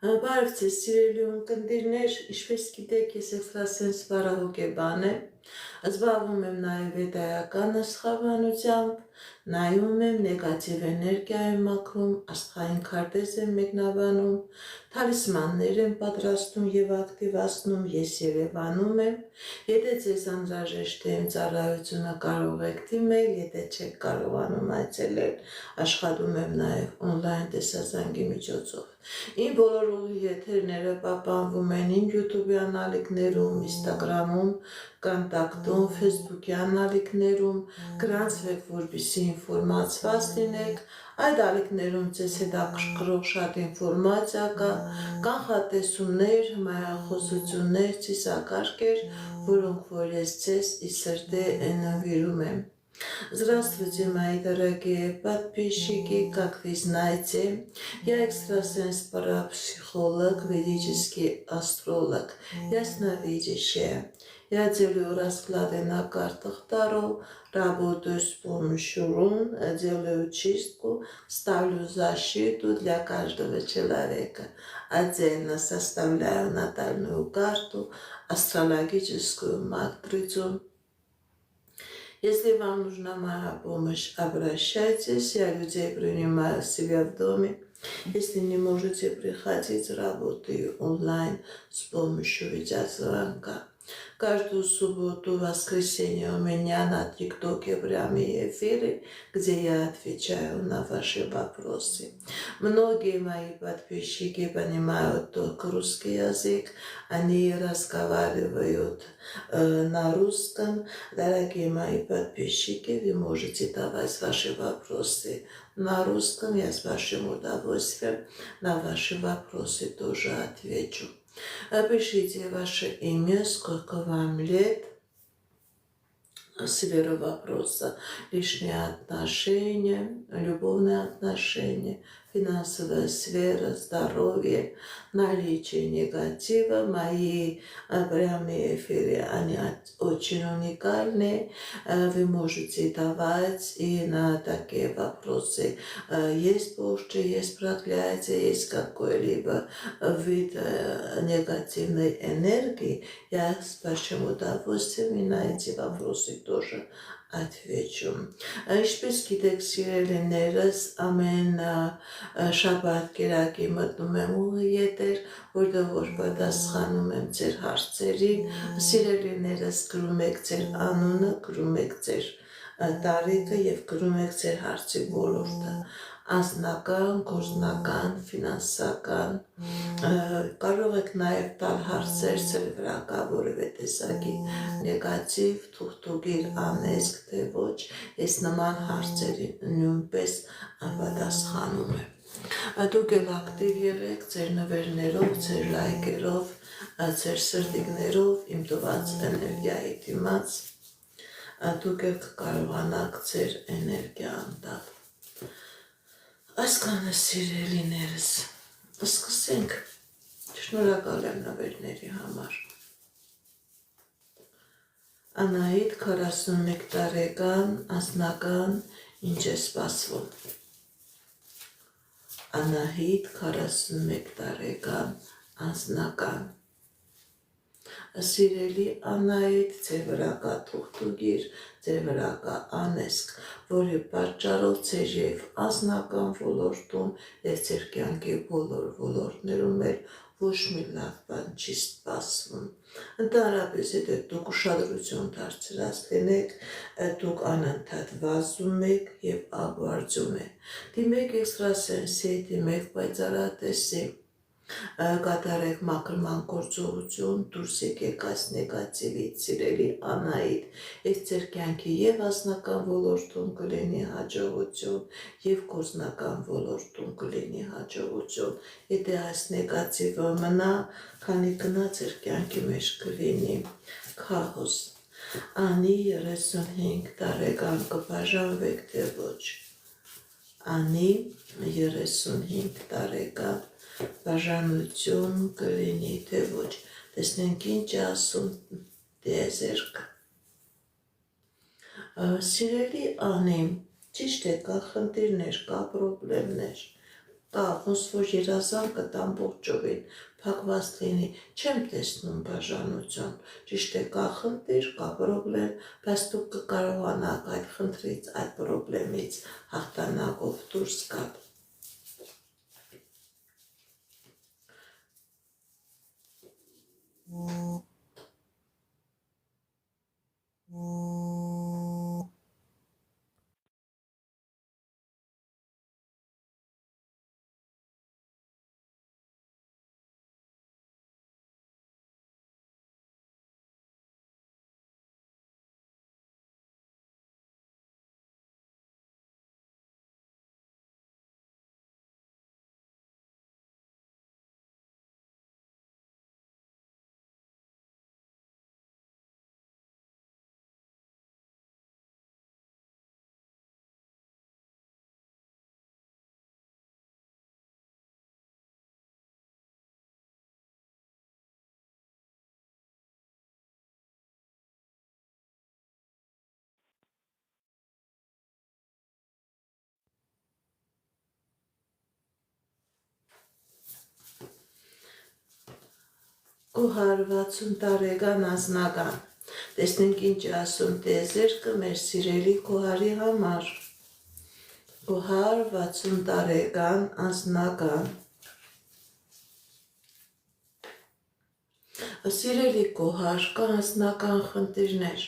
Բարև ձեզ սիրելի ունկնդիրներ, ինչպես գիտեք, ես էքստրասենս բարահոգեբան եմ, զբաղվում եմ նաև վեդայական աստղաբանությամբ, նայում եմ նեգատիվ էներգիա եմ մաքրում, աստղային քարտեզ եմ մեկնաբանում, թալիսմաններ եմ պատրաստում եւ ակտիվացնում, ես Երևանում եմ, եթե ձեզ անհրաժեշտ է իմ ծառայությունը կարող եք դիմել, եթե չեք կարողանում այցելել, աշխատում եմ նաև օնլայն տեսազանգի միջոցով։ Իմ բոլոր ուղի եթերները պահպանվում են իմ YouTube-յան ալիքներում, Instagram-ում, Կոնտակտում, Facebook-յան ալիքներում, գրանցվեք, որպեսզի ինֆորմացված լինեք, այդ ալիքներում ձեզ հետաքրքրող շատ ինֆորմացիա կա, կանխատեսումներ, հմայախոսություններ, ծիսակարգեր, որոնք որ ես ձեզ ի սրտե նվիրում եմ։ Здравствуйте, мои дорогие подписчики, как вы знаете, я экстрасенс-парапсихолог, ведический астролог, ясновидящая. Я делаю расклады на картах Таро, работаю с помощью рун, делаю чистку, ставлю защиту для каждого человека. Отдельно составляю натальную карту, астрологическую матрицу. Если вам нужна моя помощь, обращайтесь, я людей принимаю себя в доме. Если не можете приходить, работаю онлайн с помощью видеозвонка. Каждую субботу, воскресенье у меня на ТикТоке прямые эфиры, где я отвечаю на ваши вопросы. Многие мои подписчики понимают только русский язык, они разговаривают на русском. Дорогие мои подписчики, вы можете давать ваши вопросы на русском, я с вашим удовольствием на ваши вопросы тоже отвечу. Пишите ваше имя, сколько вам лет, сфера вопроса, личные отношения, любовные отношения, финансовая сфера, здоровье, наличие негатива. Мои прямые эфиры, они очень уникальные. Вы можете давать и на такие вопросы. Есть порча, есть проклятие, есть какой-либо вид негативной энергии. Я с большим удовольствием и на эти вопросы тоже отвечу. Ինչպես գիտեք սիրելիներս, ամեն շաբաթ կիրակի մտնում եմ ուղի եթեր, որտեղ որ պատասխանում եմ ձեր հարցերին, սիրելիներս գրում եք ձեր անունը, գրում եք ձեր տարիքը եւ գրում եք ձեր հարցի ոլորտը, անձնական, գործնական, ֆինանսական, կարող եք նաև տալ հարցեր ցերվրակա որևէ տեսակի նեգատիվ, թուղթուգիր, անեզք, թե ոչ, ես նման հարցերին նույնպես պատասխանում եմ։ Դուք էլ ակտիվ եղեք ձեր նվերներով, ձեր լայքերով, ձեր սրտիկներով, իմ տված էներգիայի դիմաց, դուք եք կարողանաք ձեր էներգիան տալ։ Այսքանը սիրելիներս, սկսենք, շնորհակալ եմ նվերների համար։ Անահիտ 41 տարեկան, անձնական, ինչ է սպասվում։ Անահիտ 41 տարեկան, անձնական։ Սիրելի Անահիտ, ձեր վրա կա թուղթուգիր, ձեր վրա կա անեզք, որի պատճառով ձեր եւ անձնական ոլորտում եւ ձեր կյանքի բոլոր ոլորտներում էլ ոչ մի լավ բան չի սպասվում։ Ընդհանրապես, եթե դուք ուշադրություն դարձրած լինեք, դուք անընդհատ վազում եք եւ ապարդյուն եք։ Դիմեք էքստրասենսի, դիմեք պայծառատեսի, կատարեք մաքրման գործողություն, դուրս եկեք այս նեգատիվից, սիրելի Անահիտ, եւ ձեր կյանքի եւ անձնական ոլորտում կլինի հաջողություն եւ գործնական ոլորտում կլինի հաջողություն։ Եթե այս նեգատիվը մնա, քանի գնա ձեր կյանքի մեջ կլինի քաոս։ Անի 35 տարեկան կբաժանվեք թե ոչ։ Անի 35 տարեկան բաժանություն կլինի թե ոչ, տեսնենք ինչ ասում դեզերք։ Սիրելի Անի, ճիշտ է, կա խնդիրներ, կա պրոբլեմներ, կա, ոնց որ երազանքը ամբողջովին փակված լինի, չեմ տեսնում բաժանություն, ճիշտ է, կա խնդիր, կա պրոբլեմ, բայց դուք կկարողանաք այդ խնդրից, այդ պրոբլեմից հաղթանակով դուրս գալ։ Գոհար 60 տարեկան անձնական, տեսնենք ինչ ասում տիեզերքը մեր սիրելի Գոհարի համար, Գոհար 60 տարեկան անձնական, սիրելի Գոհար, կա անձնական խնդիրներ,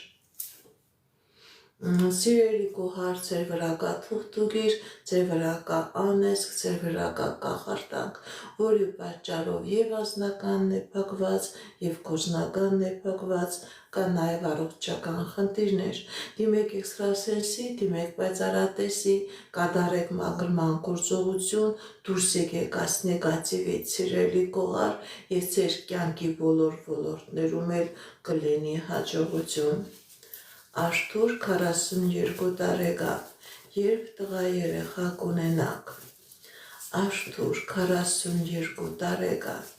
սիրելի Գոհար, ձեր վրա կա թուղթուգիր, ձեր վրա կա անեզք, ձեր վրա կա կախարդանք, որի պատճառով եւ անձնականն է փակված, եւ գործնականն է փակված, կա նաեւ առողջական խնդիրներ, դիմեք էքստրասենսի, դիմեք պայծառատեսի, կատարեք մաքրման գործողություն, դուրս եկեք այս նեգատիվից, սիրելի Գոհար, եւ ձեր կյանքի բոլոր ոլորտներում էլ կլինի հաջողություն։ Արթուր 42 տարեկան, երբ տղա երեխա կունենաք, Արթուր 42 տարեկան,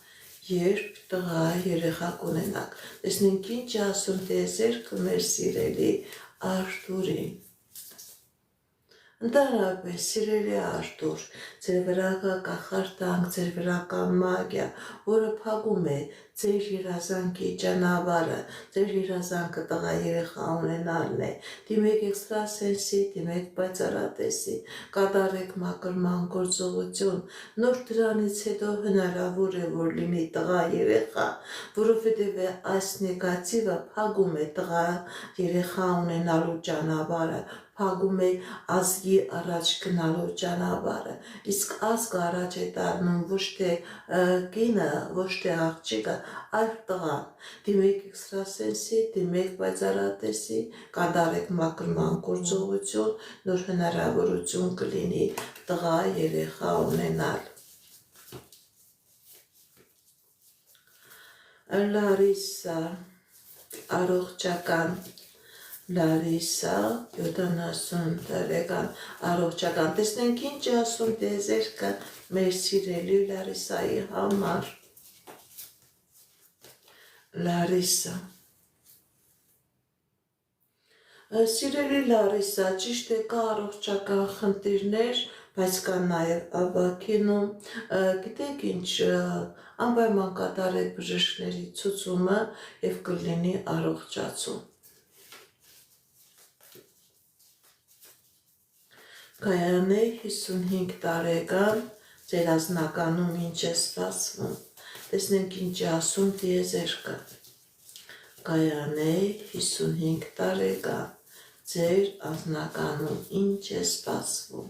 երբ տղա երեխա կունենաք, տեսնենք ինչ ասում տիեզերքը մեր սիրելի Արթուրին։ Ընդհանրապես, սիրելի Արթուր, ձեր վրա կա կախարդանք, ձեր վրա կա մագիա, որը փակում է ձեր երազանքի ճանապարհը, ձեր երազանքը տղա երեխա ունենալն է, դիմեք էքստրասենսի, դիմեք պայծառատեսի, կատարեք մաքրման գործողություն, նոր դրանից հետո հնարավոր է, որ լինի տղա երեխա, որովհետև այս նեգատիվը փակում է տղա երեխա ունենալու ճանապարհը, փակում է ազգի առաջ գնալու ճանապարհը, իսկ ազգը առաջ է դառնում ոչ թե կինը, ոչ թե աղջիկը, այլ տղան, դիմեք էքստրասենսի, դիմեք պայծառատեսի, կատարեք մաքրման գործողություն, նոր հնարավորություն կլինի տղա երեխա ունենալ։ Լարիսա, առողջական, Լարիսա 70 տարեկան, առողջական, տեսնենք ինչ ասում տիեզերքը մեր սիրելի Լարիսայի համար, Լարիսա, սիրելի Լարիսա, ճիշտ է, կա առողջական խնդիրներ, բայց կա նաև ապակինում, գիտեք ինչ, անպայման կատարեք բժիշկների ցուցումը եւ կլինի առողջացում։ Գայանե 55 տարեկան, ձեր անձնականում ինչ է սպասվում, տեսնենք ինչ է ասում տիեզերքը։ Գայանե 55 տարեկան, ձեր անձնականում ինչ է սպասվում։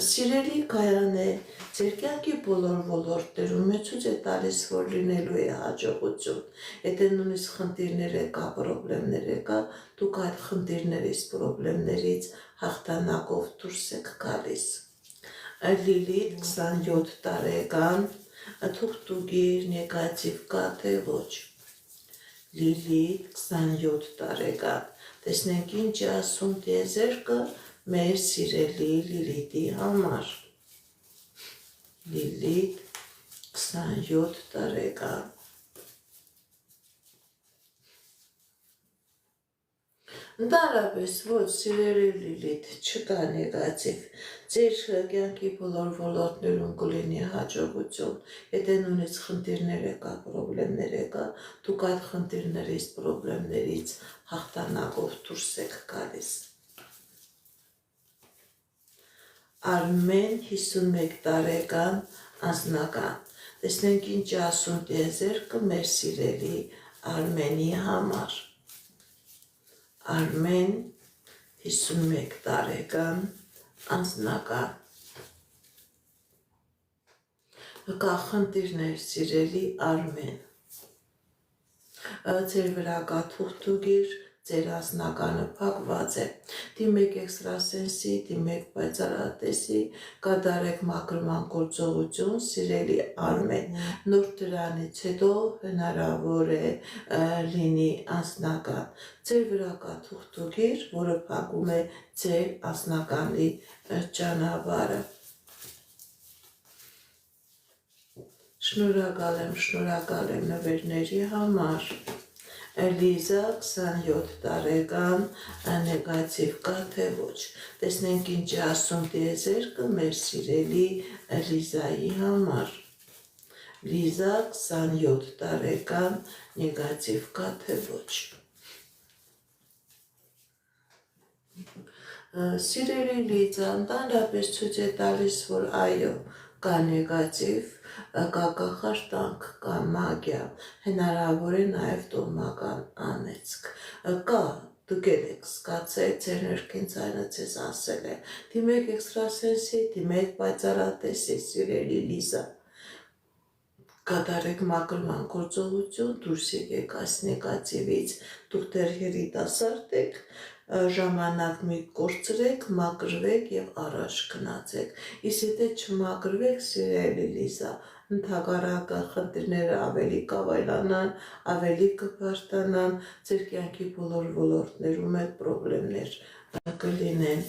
Սիրելի Գայանե, ձեր կյանքի բոլոր ոլորտներում ցույց է տալիս, որ լինելու է հաջողություն։ Եթե նույնիսկ խնդիրներ կա, պրոբլեմներ կա, դուք այդ խնդիրներից, պրոբլեմներից հաղթանակով դուրս եք գալիս։ Լիլիթ 27 տարեկան, թուղթուգիր նեգատիվ կա թե ոչ։ Լիլիթ 27 տարեկան, տեսնենք ինչ է ասում տիեզերքը մեր սիրելի Լիլիթի համար։ Լիլիթ 27 տարեկան, Ընդհանրապես ոչ սիրելի Լիլիթ չկա նեգատիվ ձեր կյանքի բոլոր ոլորտներում կլինի հաջողություն եթե նույնիսկ խնդիրներ եկա պրոբլեմներ եկա դուք այդ խնդիրներից պրոբլեմներից հաղթանակով դուրս եք գալիս Արմեն 51 տարեկան անձնական տեսնենք ինչ ասում տիեզերքը մեր սիրելի Արմենի համար Արմեն 51 տարեկան անձնական կա խնդիրներ սիրելի Արմեն ձեր վրա կա թուղթուգիր ձեր անձնականը փակված է դիմեք էքստրասենսի դիմեք պայծառատեսի կատարեք մաքրման գործողություն սիրելի Արմեն նոր դրանից հետո հնարավոր է լինի անձնական ձեր վրա կա թուղթուգիր որը փակում է ձեր անձնականի ճանապարհը շնորհակալ եմ նվերների համար Լիզա 27 տարեկան նեգատիվ կա թե ոչ տեսնենք ինչ է ասում տիեզերքը մեր սիրելի Լիզայի համար Լիզա 27 տարեկան նեգատիվ կա թե ոչ Սիրելի Լիզա ընդհանրապես ցույց է տալիս որ այո կա նեգատիվ կա կախարդանք, կա մագիա, հնարավոր է նաև տոհմական անեծք, կա դուք եք զգացել, ձեր ներքին ձայնը ձեզ ասել է, դիմեք էքստրասենսի, դիմեք պայծառատեսի, սիրելի Լիզա, կատարեք մաքրման գործողություն, դուրս եկեք այս նեգատիվից, դուք դեռ երիտասարդ եք, ժամանակ մի կորցրեք, մաքրվեք եւ առաջ գնացեք, իսկ եթե չմաքրվեք, սիրելի Լիզա, ընդհակառակը խնդիրները ավելի կավայլանան, ավելի կբարձրանան, ձեր կյանքի բոլոր ոլորտներում էլ պրոբլեմներ կլինեն։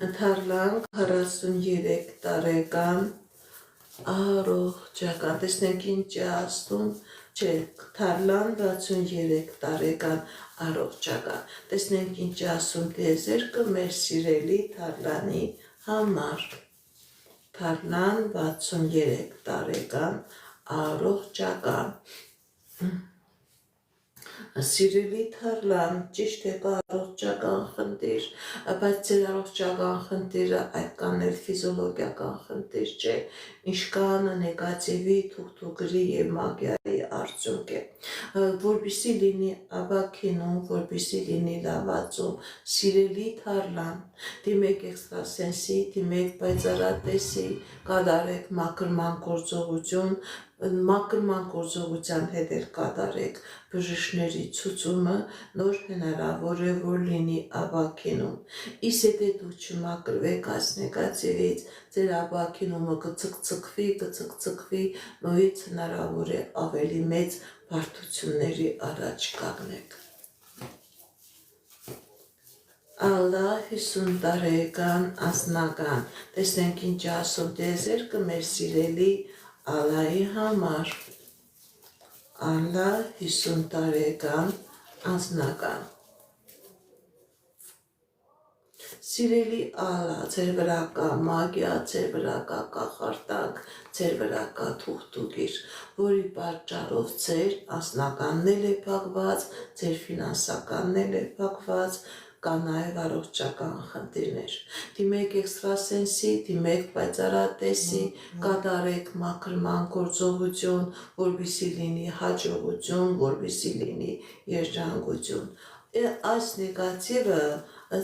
Ընթարլանք 43 տարեկան առողջական, տեսնենք ինչ է ասում, չէ, Թարլան 63 տարեկան առողջական, տեսնենք ինչ է ասում տիեզերքը մեր սիրելի Թարլանի համար։ Թարլան 63 տարեկան առողջական Սիրելի Թարլան, ճիշտ է կա առողջական խնդիր, բայց ձեր առողջական խնդիրը այդքան էլ ֆիզիոլոգիական խնդիր չէ, ինչքան նեգատիվի, թուղթուգրի եւ մագիայի արդյունք է, որպեսզի լինի ավագինում, որպեսզի լինի լավացում, սիրելի Թարլան, դիմեք էքստրասենսի, դիմեք պայծառատեսի, կատարեք մաքրման գործողություն, մաքրման գործողության հետ էլ կատարեք բժիշկների ցուցումը, նոր հնարավոր է որ լինի ավագինում, իսկ եթե դուք չմաքրվեք այս նեգատիվից, ձեր ավագինումը կցկցկվի, նույնիսկ հնարավոր է ավելի մեծ բարդությունների առաջ կանգնեք։ Ալլա 50 տարեկան անձնական, տեսնենք ինչ ասում տիեզերքը մեր սիրելի Ալլայի համար, Ալլա 50 տարեկան անձնական, սիրելի Ալլա, ձեր վրա կա մագիա, ձեր վրա կա կախարդանք, ձեր վրա կա թուղթուգիր, որի պատճառով ձեր անձնականն էլ է փակված, ձեր ֆինանսականն էլ է փակված, կա նաև առողջական խնդիրներ, դիմեք էքստրասենսի, դիմեք պայծառատեսի, կատարեք մաքրման գործողություն, որպեսզի լինի հաջողություն, որպեսզի լինի երջանկություն, այս նեգատիվը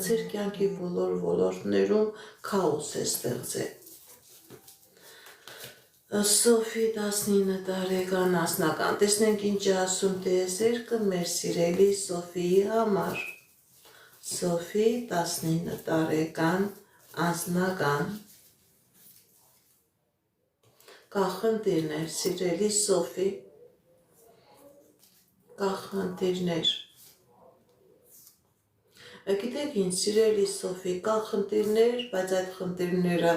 ձեր կյանքի բոլոր ոլորտներում քաոս է ստեղծել։ Սոֆի 19 տարեկան անձնական, տեսնենք ինչ է ասում տիեզերքը մեր սիրելի Սոֆիի համար, Սոֆի 19 տարեկան անձնական, կա խնդիրներ, սիրելի Սոֆի, կա խնդիրներ, Գիտեք ինչ, սիրելի Սոֆի, կան խնդիրներ, բայց այդ խնդիրները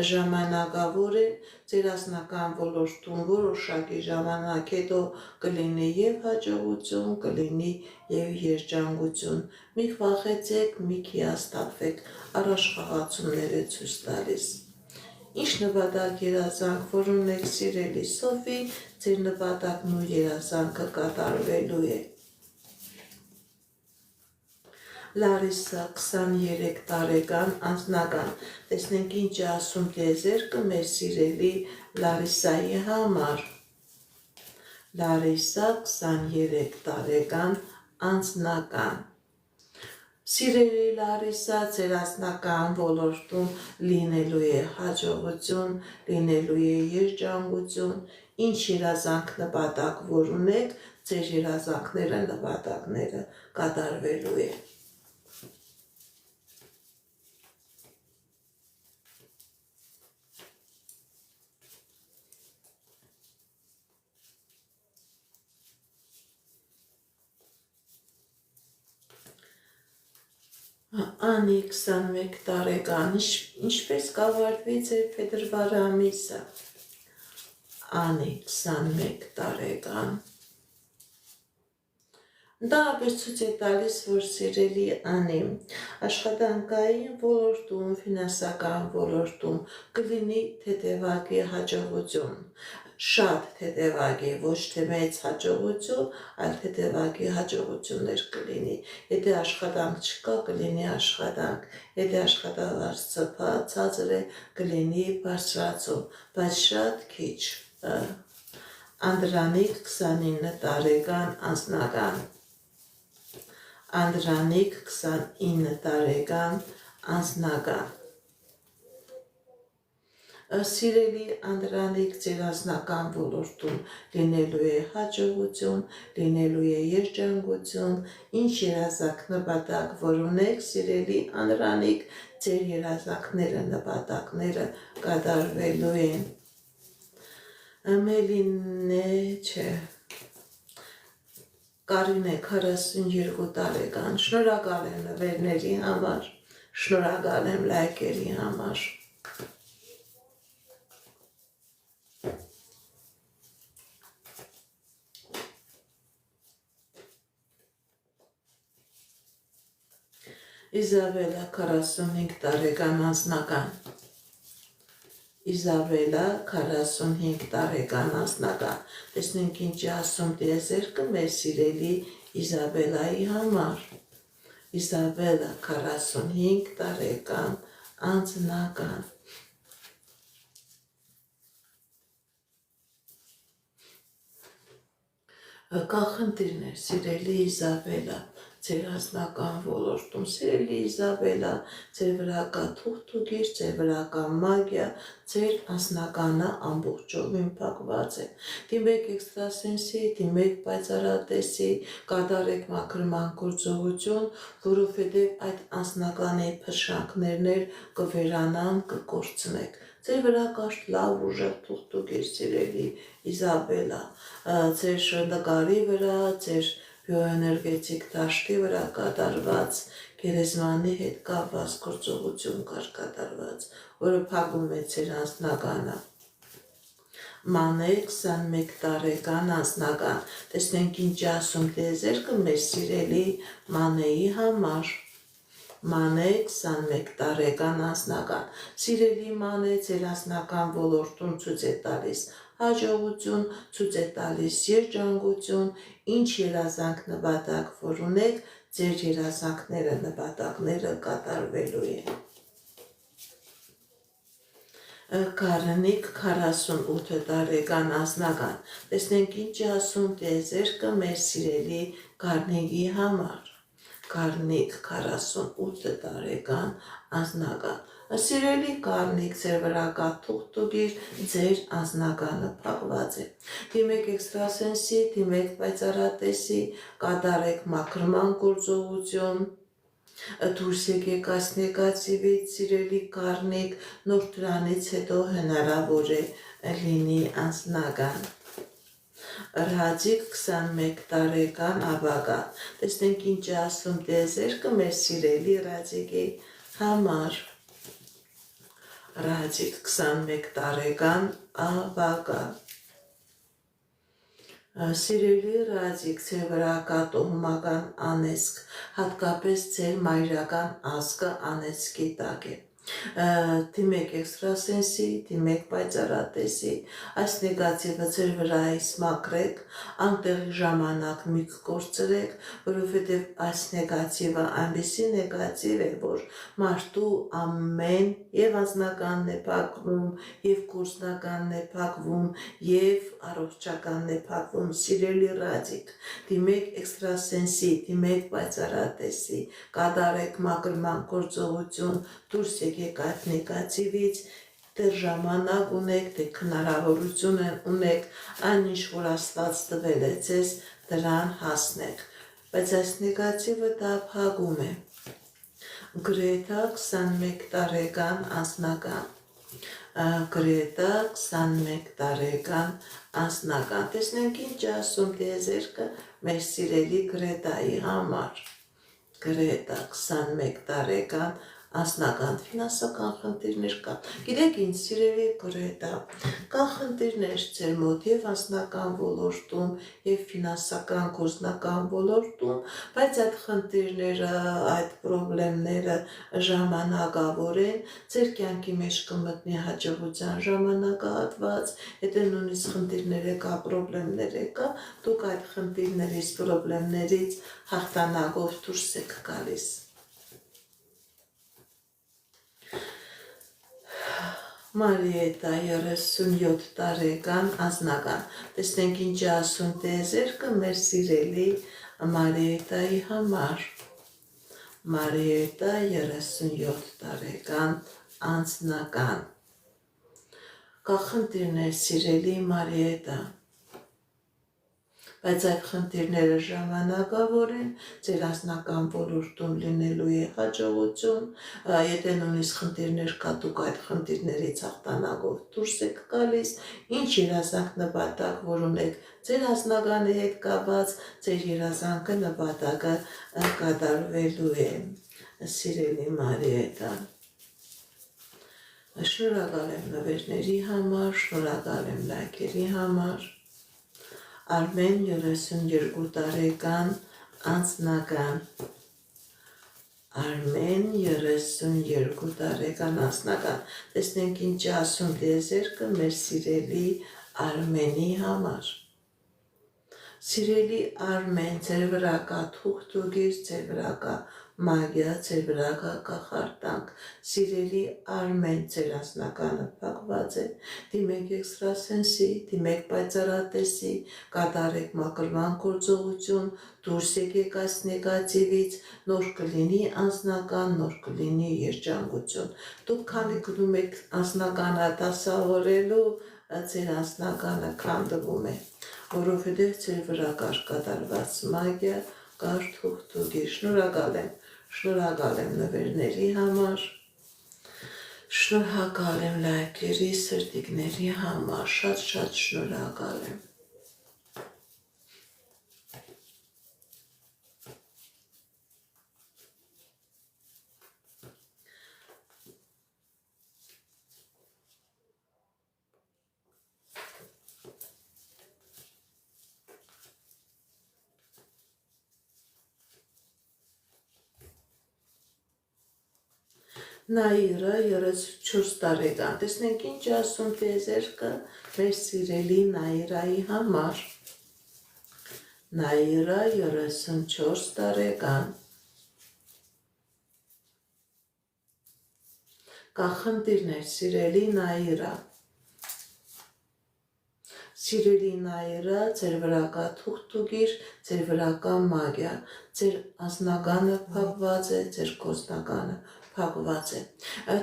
ժամանակավոր են, ձեր անձնական ոլորտում որոշակի ժամանակ հետո կլինի եւ հաջողություն, կլինի եւ երջանկություն։ Մի վախեցեք, մի հիասթափվեք, առաջխաղացումներ է ցույց տալիս։ Ինչ նպատակ երազանք, որ ունեք սիրելի Սոֆի, ձեր նպատակն ու երազանքը կատարվելու է։ Լարիսա 23 տարեկան անձնական, տեսնենք ինչ է ասում տիեզերքը մեր սիրելի Լարիսայի համար։ Լարիսա 23 տարեկան անձնական։ Սիրելի Լարիսա, ձեր անձնական ոլորտում լինելու է հաջողություն, լինելու է երջանկություն, ինչ երազանք նպատակ որ ունեք, ձեր երազանքները նպատակները կատարվելու է։ Անի 21 տարեկան, ինչպես կավարտվի ձեր փետրվար ամիսը։ Անի 21 տարեկան։ Դա ապեր ցույց է տալիս, որ սիրելի Անի, աշխատանքային ոլորտում, ֆինանսական ոլորտում կլինի թեթևակի հաջողություն։ Շատ թեթևակի, ոչ թե մեծ հաջողություն, այլ թեթևակի հաջողություններ կլինի։ Եթե աշխատանք չկա, կլինի աշխատանք։ Եթե աշխատավարձը ցածր է, կլինի բարձրացում, բայց շատ քիչ։ Անդրանիկ 29 տարեկան անձնական։ Անդրանիկ 29 տարեկան անձնական։ Սիրելի Անդրանիկ, ձեր անձնական ոլորտում լինելու է հաջողություն, լինելու է երջանկություն, ինչ երազանք նպատակ որ ունեք, սիրելի Անդրանիկ, ձեր երազանքները նպատակները կատարվելու են։ Մելինե չէ։ Կարինե 42 տարեկան, շնորհակալ եմ նվերների համար, շնորհակալ եմ լայքերի համար։ Իզաբելա 45 տարեկան անձնական։ Իզաբելա 45 տարեկան անձնական։ Տեսնենք ինչ է ասում տիեզերքը մեր սիրելի Իզաբելայի համար։ Իզաբելա 45 տարեկան անձնական։ Կա խնդիրներ, սիրելի Իզաբելա, ձեր անձնական ոլորտում, սիրելի Իզաբելա, ձեր վրա կա թուղթուգիր, ձեր վրա կա մագիա, ձեր անձնականը ամբողջովին փակված է։ Դիմեք էքստրասենսի, դիմեք պայծառատեսի, կատարեք մաքրման գործողություն, որովհետև այդ անձնականի փշրանքներն կվերանան, կկորցնեք։ Ձեր վրա կա լավ ուժեղ թուղթուգիր, սիրելի Իզաբելա, ձեր նկարի վրա, ձեր բիոէներգետիկ դաշտի վրա կատարված գերեզմանի հետ կապված գործողություն կար կատարված, որը փակում է ձեր անձնականը։ Մանե 21 տարեկան անձնական, տեսնենք ինչ ասում տիեզերքը մեր սիրելի Մանեի համար։ Մանե 21 տարեկան անձնական, սիրելի Մանե, ձեր անձնական ոլորտում ցույց է տալիս հաջողություն, ցույց է տալիս երջանկություն, ինչ երազանք նպատակ որ ունեք, ձեր երազանքները նպատակները կատարվելու են։ Կարնիկ 48 տարեկան անձնական, տեսնենք ինչ է ասում տիեզերքը մեր սիրելի Կարնիկի համար։ Կարնիկ 48 տարեկան անձնական, սիրելի Կարնիկ, ձեր վրա կա թուղթուգիր, ձեր անձնականը փակված է։ Դիմեք էքստրասենսի, դիմեք պայծառատեսի, կատարեք մաքրման գործողություն, դուրս եկեք այս նեգատիվից, սիրելի Կարնիկ, նոր դրանից հետո հնարավոր է լինի անձնական։ Ռադիկ 21 տարեկան ավագան։ Տեսնենք ինչ է ասում տիեզերքը մեր սիրելի Ռադիկի համար։ Ռադիկ 21 տարեկան ավագան։ Սիրելի Ռադիկ, ձեր վրա կա տոհմական անեծք, հատկապես ձեր մայրական ազգը անեծքի տակ է։ Դիմեք էքստրասենսի, դիմեք պայծառատեսի, այս նեգատիվը ձեր վրայից մաքրեք, անտեղի ժամանակ մի կորցրեք, որովհետև այս նեգատիվը այնպիսի նեգատիվ է, որ մարդու ամեն եւ անձնականն է փակվում, եւ գործնականն է փակվում, եւ առողջականն է փակվում։ Սիրելի Ռադիկ, դիմեք էքստրասենսի, դիմեք պայծառատեսի, կատարեք մաքրման գործողություն, դուրս եկեք այդ նեգատիվից, դեռ ժամանակ ունեք, դեռ հնարավորություն ունեք, այն ինչ որ Աստված տվել է ձեզ, դրան հասնեք։ Բայց այս նեգատիվը դա փակում է։ Գրետա 21 տարեկան անձնական։ Գրետա 21 տարեկան անձնական։ Տեսնենք ինչ ասում տիեզերքը մեր սիրելի Գրետայի համար։ Գրետա 21 տարեկան անձնական ֆինանսական խնդիրներ կան։ Գիտեք ինչ, սիրելի Գրետա, կան խնդիրներ ձեր մոտ եւ անձնական ոլորտում եւ ֆինանսական գործնական ոլորտում, բայց այդ խնդիրները, այդ խնդիրները ժամանակավոր են, ձեր կյանքի մեջ կմտնի հաջողության ժամանակահատված, եթե նույնիսկ խնդիրներ կա, խնդիրներ կա, դուք այդ խնդիրներից, խնդիրներից հաղթանակով դուրս եք գալիս։ Մարիետա 37 տարեկան անձնական։ Տեսնենք ինչ է ասում տիեզերքը մեր սիրելի Մարիետայի համար։ Մարիետա 37 տարեկան անձնական։ Կա խնդիրներ, սիրելի Մարիետա, բայց այդ խնդիրները ժամանակավոր են, ձեր անձնական ոլորտում լինելու է հաջողություն, եթե նույնիսկ խնդիրներ կա, դուք այդ խնդիրներից հաղթանակով դուրս եք գալիս, ինչ երազանք նպատակ որ ունեք, ձեր անձնականի հետ կապված, ձեր երազանքը նպատակը կատարվելու է, սիրելի Մարիետա։ Շնորհակալ եմ նվերների համար, շնորհակալ եմ լայքերի համար։ Արմեն 32 տարեկան անձնական։ Արմեն 32 տարեկան անձնական։ Տեսնենք ինչ է ասում տիեզերքը մեր սիրելի Արմենի համար։ Սիրելի Արմեն, ձեր վրա կա թուղթուգիր, ձեր վրա կա մագիա, ձեր վրա կա կախարդանք։ Սիրելի Արմեն, ձեր անձնականը փակված է, դիմեք էքստրասենսի, դիմեք պայծառատեսի, կատարեք մաքրման գործողություն, դուրս եկեք այս նեգատիվից, նոր կլինի անձնական, նոր կլինի երջանկություն։ Դուք քանի գնում եք անձնականը դասավորելու, ձեր անձնականը քանդվում է, որովհետև ձեր վրա կար կատարված մագիա, կար թուղթուգիր։ Շնորհակալ եմ նվերների համար, շնորհակալ եմ լայքերի, սրտիկների համար, շատ շնորհակալ եմ։ Նաիրա 34 տարեկան։ Տեսնենք ինչ ասում տիեզերքը մեր սիրելի Նաիրայի համար։ Նաիրա 34 տարեկան։ Կա խնդիրներ, սիրելի Նաիրա։ Սիրելի Նաիրա, ձեր վրա կա թուղթուգիր, ձեր վրա կա մագիա, ձեր անձնականը փակված է, ձեր գործնականը փակված է։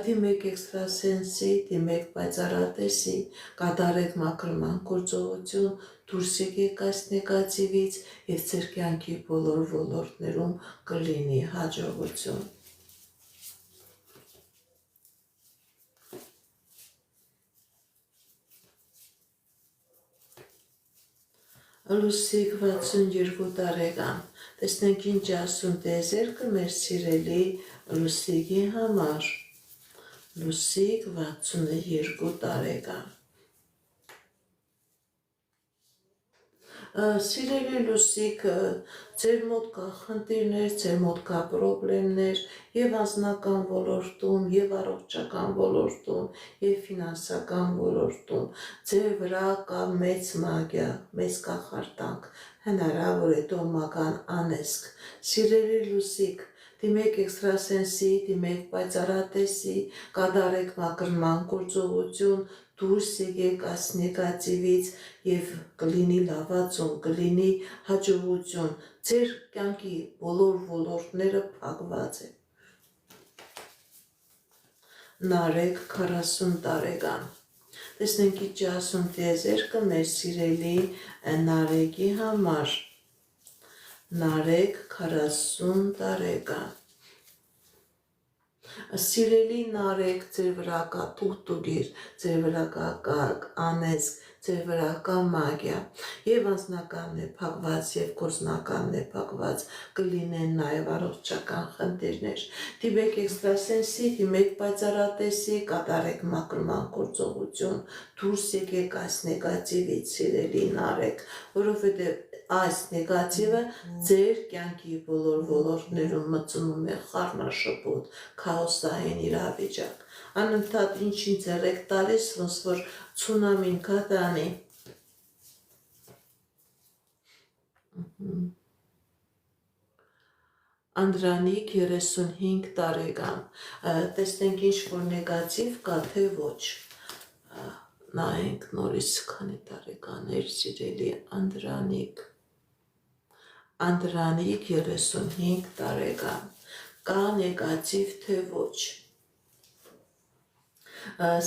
Դիմեք էքստրասենսի, դիմեք պայծառատեսի, կատարեք մաքրման գործողություն, դուրս եկեք այս նեգատիվից եւ ձեր կյանքի բոլոր ոլորտներում կլինի հաջողություն։ Լուսիկ 62 տարեկան։ Տեսնենք ինչ ասում տեզերքը մեր սիրելի Լուսիկի համար։ Լուսիկ 62 տարեկան։ Սիրելի Լուսիկ, ձեր մոտ կա խնդիրներ, ձեր մոտ կա պրոբլեմներ եւ անձնական ոլորտում, եւ առողջական ոլորտում, եւ ֆինանսական ոլորտում։ Ձեր վրա կա մեծ մագիա, մեծ կախարդանք, հնարավոր է տոմական անեսք։ Սիրելի Լուսիկ, դիմեք էքստրասենսի, դիմեք պայծառատեսի, կատարեք մակրման գործողություն, դուրս եկեք այս նեգատիվից եւ կլինի լավացում, կլինի հաջողություն, ձեր կյանքի բոլոր ոլորտները փակված են։ Նարեկ 40 տարեկան։ Տեսնենք ինչ ասում տիեզերքը մեր սիրելի Նարեկի համար։ Նարեկ 40 տարեկան։ Սիրելի Նարեկ, ձեր վրա կա տուղտուգիր, ձեր վրա կա անեսք, ձեր վրա կա մագիա, եւ անձնականն է փակված, եւ գործնականն է փակված, կլինեն նաեւ առողջական խնդիրներ։ Դիմեք էքստրասենսի, դիմեք պայծառատեսի, կատարեք մակրման գործողություն, դուրս եկեք այս նեգատիվից, սիրելի Նարեկ, որովհետեւ այս նեգատիվը ձեր կյանքի բոլոր ոլորտներում մտցնում է խառնաշփոթ, քաոսային իրավիճակ։ Անընդհատ ինչ-ինչ ձեռեք տալիս, ոնց որ ցունամին կատանի։ Անդրանիկ 35 տարեկան։ Տեսնենք ինչ որ նեգատիվ կա, թե ոչ։ Նայենք նորից քանի տարեկան էր սիրելի Անդրանիկ։ Անդրանիկ 35 տարեկան։ Կա նեգատիվ, թե ոչ։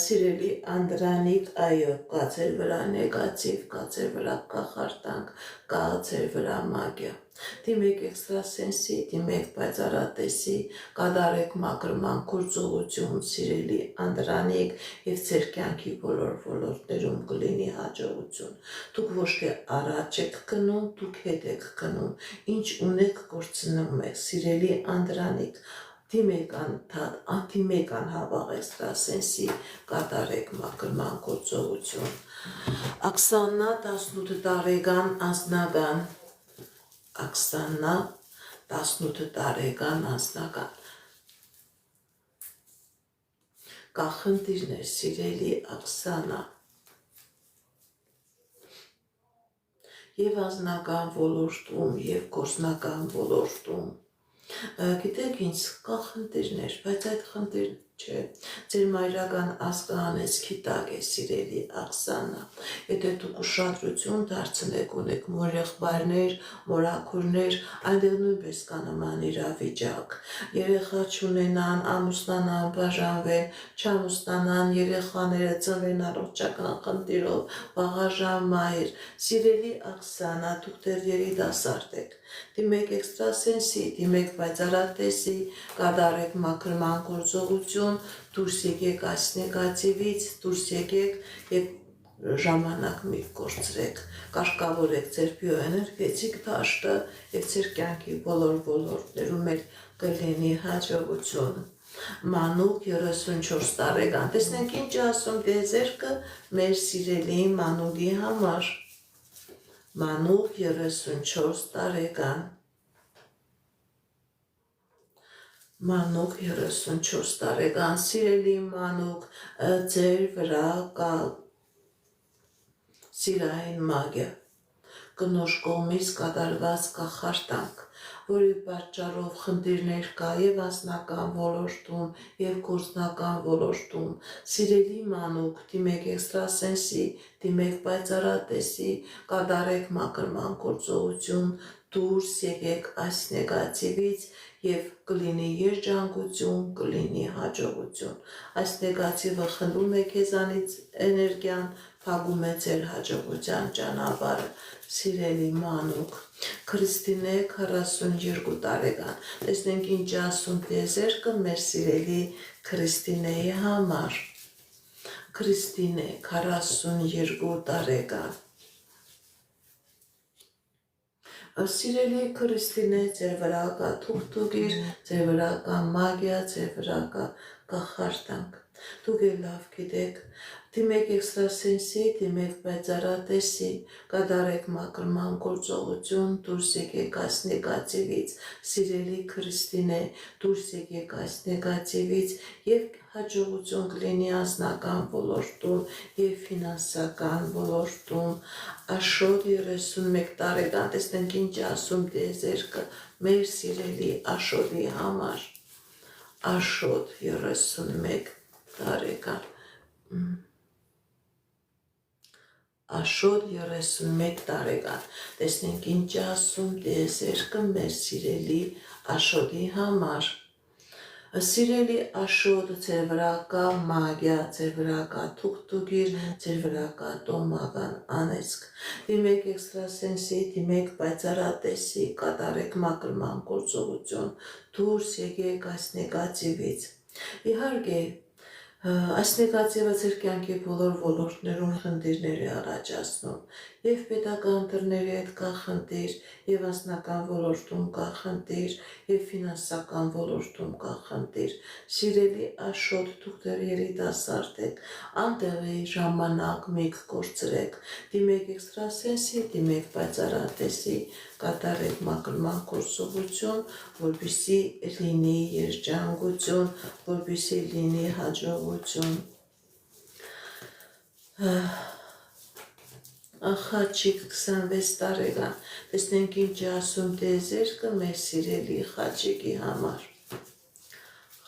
Սիրելի Անդրանիկ, այո, կա ձեր վրա նեգատիվ, կա ձեր վրա կախարդանք, կա ձեր վրա մագիա։ Դիմեք էքստրասենսի, դիմեք պայծառատեսի, կատարեք մակրման գործողություն, սիրելի Անդրանիկ, եւ ձեր կյանքի բոլոր ոլորտներում կլինի հաջողություն։ Դուք ոչ թե առաջ եք գնում, դուք հետ եք գնում։ Ինչ ունեք գործնում եք, սիրելի Անդրանիկ։ Դիմեք անհավաղ էքստրասենսի, կատարեք մակրման գործողություն։ Աքսանա 18 տարեկան անձնական։ Աքսանա 18 տարեկան անձնական։ Կա խնդիրներ, սիրելի Աքսանա։ Եվ անձնական ոլորտում, եւ գործնական ոլորտում։ Գիտեք ինչ, կա խնդիրներ, բայց այդ խնդիրն չէ։ Ձեր մայրական ազգանեցքի տակ է, սիրելի Աքսանա։ Եթե դուք ուշադրություն դարձնեք, ունեք մորեղբայրներ, մորաքուրներ, այնտեղ նույնպես կա նման իրավիճակ։ Երեխա չունենան, ամուսնանան, բաժանվեն, չամուսնանան, երեխաները ծնվեն առողջական խնդիրով, վաղաժամ մայր։ Սիրելի Աքսանա, դուք դեռ երիտասարդ եք։ Դիմեք էքստրասենսի, դիմեք պայծառատեսի, կատարեք մաքրման գործողություն, դուրս եկեք այս նեգատիվից, դուրս եկեք եւ ժամանակ մի կորցրեք, կարգավորեք ձեր բիոէներգետիկ դաշտը եւ ձեր կյանքի բոլոր ոլորտներում էլ կլինի հաջողություն։ Մանուկ 34 տարեկան։ Տեսնենք ինչ ասում տեզերքը մեր սիրելի Մանուկի համար։ Մանուկ 34 տարեկան։ Մանուկ 34 տարեկան, սիրելի Մանուկ, ձեր վրա կա սիրային մագիա, կնոջ կողմից կատարված կախարդանք, որի պատճառով խնդիրներ կա եւ անձնական ոլորտում, եւ գործնական ոլորտում։ Սիրելի Մանուկ, դիմեք էքստրասենսի, դիմեք պայծառատեսի, կատարեք մակրման գործողություն, դուրս եկեք այս նեգատիվից եւ կլինի երջանկություն, կլինի հաջողություն։ Այս նեգատիվը խնդում է քեզանից էներգիան, փակում է ձեր հաջողության ճանապարհը, սիրելի Մանուկ։ Քրիստինե 42 տարեկան։ Տեսնենք ինչ ասում տիեզերքը մեր սիրելի Քրիստինեի համար։ Քրիստինե 42 տարեկան։ Սիրելի քրիստինե, ձեր վրա կա թուղթուգիր, ձեր վրա կա մագիա, ձեր վրա կա կախարդանք։ Դուք էլ լավ գիտեք, դիմեք էքստրասենսի, դիմեք պայծառատեսի, կատարեք մաքրման գործողություն, դուրս եկեք այս նեգատիվից, սիրելի քրիստինե, դուրս եկեք այս նեգատիվից եւ հաջողություն կլինի անձնական ոլորտում եւ ֆինանսական ոլորտում։ Աշոտ 31 տարեկան, տեսնենք ինչ ասում դեզերքը մեր սիրելի Աշոտի համար։ Աշոտ 31 տարեկան։ Աշոտ 31 տարեկան, տեսնենք ինչ ասում դեզերքը մեր սիրելի Աշոտի համար։ Սիրելի Աշոտ, ձեր վրա կա մագիա, ձեր վրա կա թուղթուգիր, ձեր վրա կա տոմական անեծք։ Դիմեք էքստրասենսի, դիմեք պայծառատեսի, կատարեք մաքրման գործողություն, դուրս եկեք այս նեգատիվից։ Իհարկե, այս նեգատիվը ձեր կյանքի բոլոր ոլորտներում խնդիրներ է առաջացնում, եւ պետական դռների հետ կա խնդիր, եւ անձնական ոլորտում կա խնդիր, եւ ֆինանսական ոլորտում կա խնդիր։ Սիրելի Աշոտ, դուք դեռ երիտասարդ եք, անտեղի ժամանակ մեկ կորցրեք, դիմեք էքստրասենսի, դիմեք պայծառատեսի, կատարեք մաքրման գործողություն, որպեսզի լինի երջանկություն, որպեսզի լինի հաջողություն։ Խաչիկ 26 տարեկան, տեսնենք ինչ ասում դեզերքը մեր սիրելի Խաչիկի համար։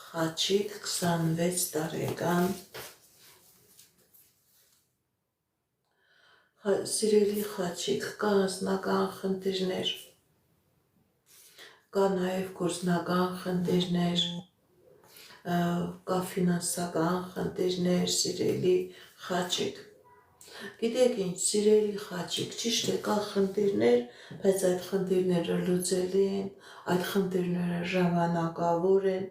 Խաչիկ 26 տարեկան, սիրելի Խաչիկ, կա անձնական խնդիրներ, կա նաև գործնական խնդիրներ, կա ֆինանսական խնդիրներ, սիրելի Խաչիկ։ Գիտեք ինչ, սիրելի Խաչիկ, ճիշտ է, կա խնդիրներ, բայց այդ խնդիրները լուծելի են, այդ խնդիրները ժամանակավոր են։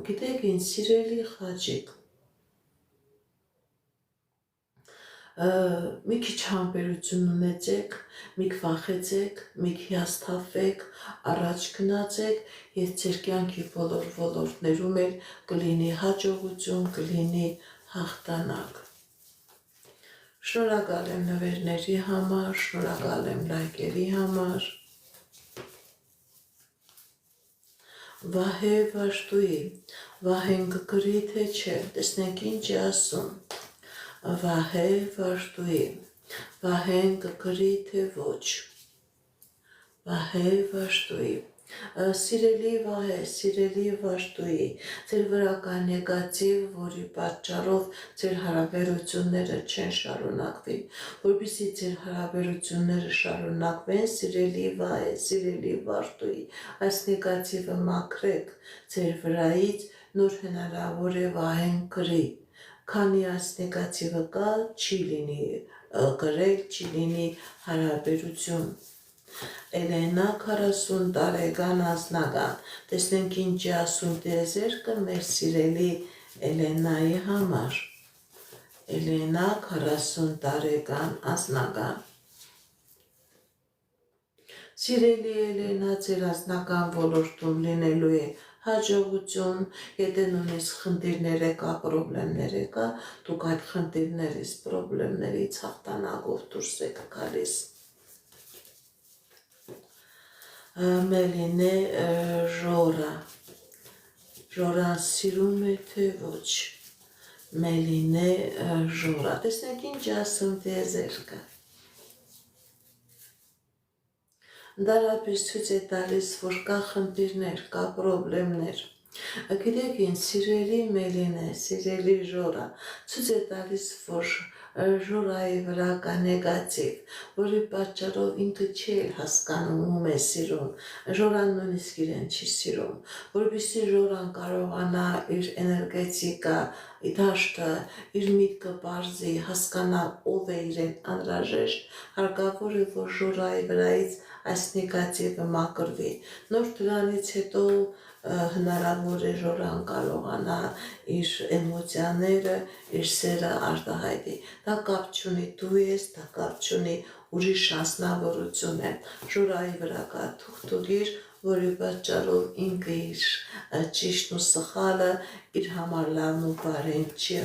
Գիտեք ինչ, սիրելի Խաչիկ, մի քիչ համբերություն ունեցեք, մի վախեցեք, մի հիասթափվեք, առաջ գնացեք եւ ձեր կյանքի բոլոր ոլորտներում էլ կլինի հաջողություն, կլինի հաղթանակ։ Շնորհակալ եմ նվերների համար, շնորհակալ եմ լայքերի համար։ Վահե Վաշտուի, Վահեն կգրի թե չէ, տեսնենք ինչ է ասում։ Վահե Վաշտուի, Վահեն կգրի թե ոչ։ Վահե Վաշտուի, սիրելի Վահե, սիրելի Վաշտուի, ձեր վրա կա նեգատիվ, որի պատճառով ձեր հարաբերությունները չեն շարունակվի, որպեսզի ձեր հարաբերությունները շարունակվեն, սիրելի Վահե, սիրելի Վաշտուի, այս նեգատիվը մաքրեք ձեր վրայից, նոր հնարավոր է Վահեն գրի, քանի այս նեգատիվը կա, չի լինի գրել, չի լինի հարաբերություն։ Էլենա 40 տարեկան անձնական, տեսնենք ինչ է ասում դեզերքը մեր սիրելի Էլենայի համար։ Էլենա 40 տարեկան անձնական։ Սիրելի Էլենա, ձեր անձնական ոլորտում լինելու է հաջողություն, եթե նույնիսկ խնդիրներ կա, պրոբլեմներ կա, դուք այդ խնդիրներից, պրոբլեմներից հաղթանակով դուրս եք գալիս։ Մելինե Ժորա, Ժորան սիրում է թե ոչ։ Մելինե Ժորա, տեսնենք ինչ ասում դեզերքը։ Դարապես ցույց է տալիս, որ կա խնդիրներ, կա պրոբլեմներ։ Գիտեք ինչ, սիրելի Մելինե, սիրելի Ժորա, ցույց է տալիս, որ Ժորայի վրա կա նեգատիվ, որի պատճառով ինքը չի հասկանում ում է սիրում, Ժորան նույնիսկ իրեն չի սիրում, որպեսզի Ժորան կարողանա իր էներգետիկա, դաշտը, իր միտքը բարձի, հասկանա ով է իրեն անհրաժեշտ, հարկավոր է, որ Ժորայի վրայից այս նեգատիվը մաքրվի։ Նոր դրանից հետո հնարավոր է որ անկարողանա իր էմոցիաները, իր սերը արտահայտի։ Դա կապ չունի դու ես, դա կապ չունի ուրիշ անձնավորություն է, ժորայի վրա կա թուղթուղիր, որի պատճառով ինքը իր ճիշտն ու սխալը իր համար լավն ու բարին չի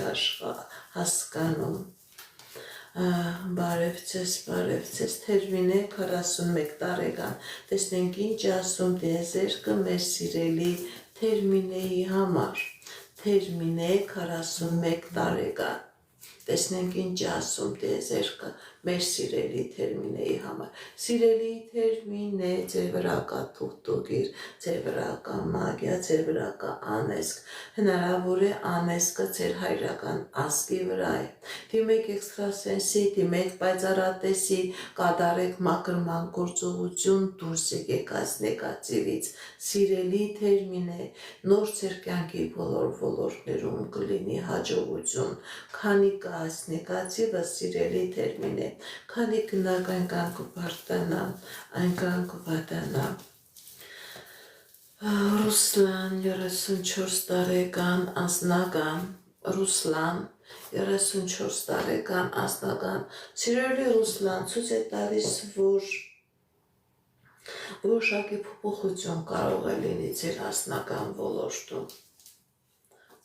հասկանում։ Բարև ձեզ, Թերմինե 41 տարեկան, տեսնենք ինչ ասում տիեզերքը մեր սիրելի Թերմինեի համար, Թերմինե 41 տարեկան, տեսնենք ինչ ասում տիեզերքը մեր սիրելի Թերմինեի համար, սիրելի Թերմինե, ձեր վրա կա թուղթուղիր, ձեր վրա կա մագիա, ձեր վրա կա անեսք, հնարավոր է անեսքը ձեր հայրական ազգի վրա է, դիմեք էքստրասենսի, դիմեք պայծառատեսի, կատարեք մաքրման գործողություն, դուրս եկեք այս նեգատիվից, սիրելի Թերմինե, նոր ձեր կյանքի բոլոր ոլորտներում կլինի հաջողություն, քանի կա այս նեգատիվը, սիրելի Թերմինե, քանի գնաք այնքան կվատանա, Ռուսլան 34 տարեկան անձնական, Ռուսլան 34 տարեկան անձնական, սիրելի Ռուսլան, ցույց է տալիս, որ որոշակի փոփոխություն կարող է լինի ձեր անձնական ոլորտում,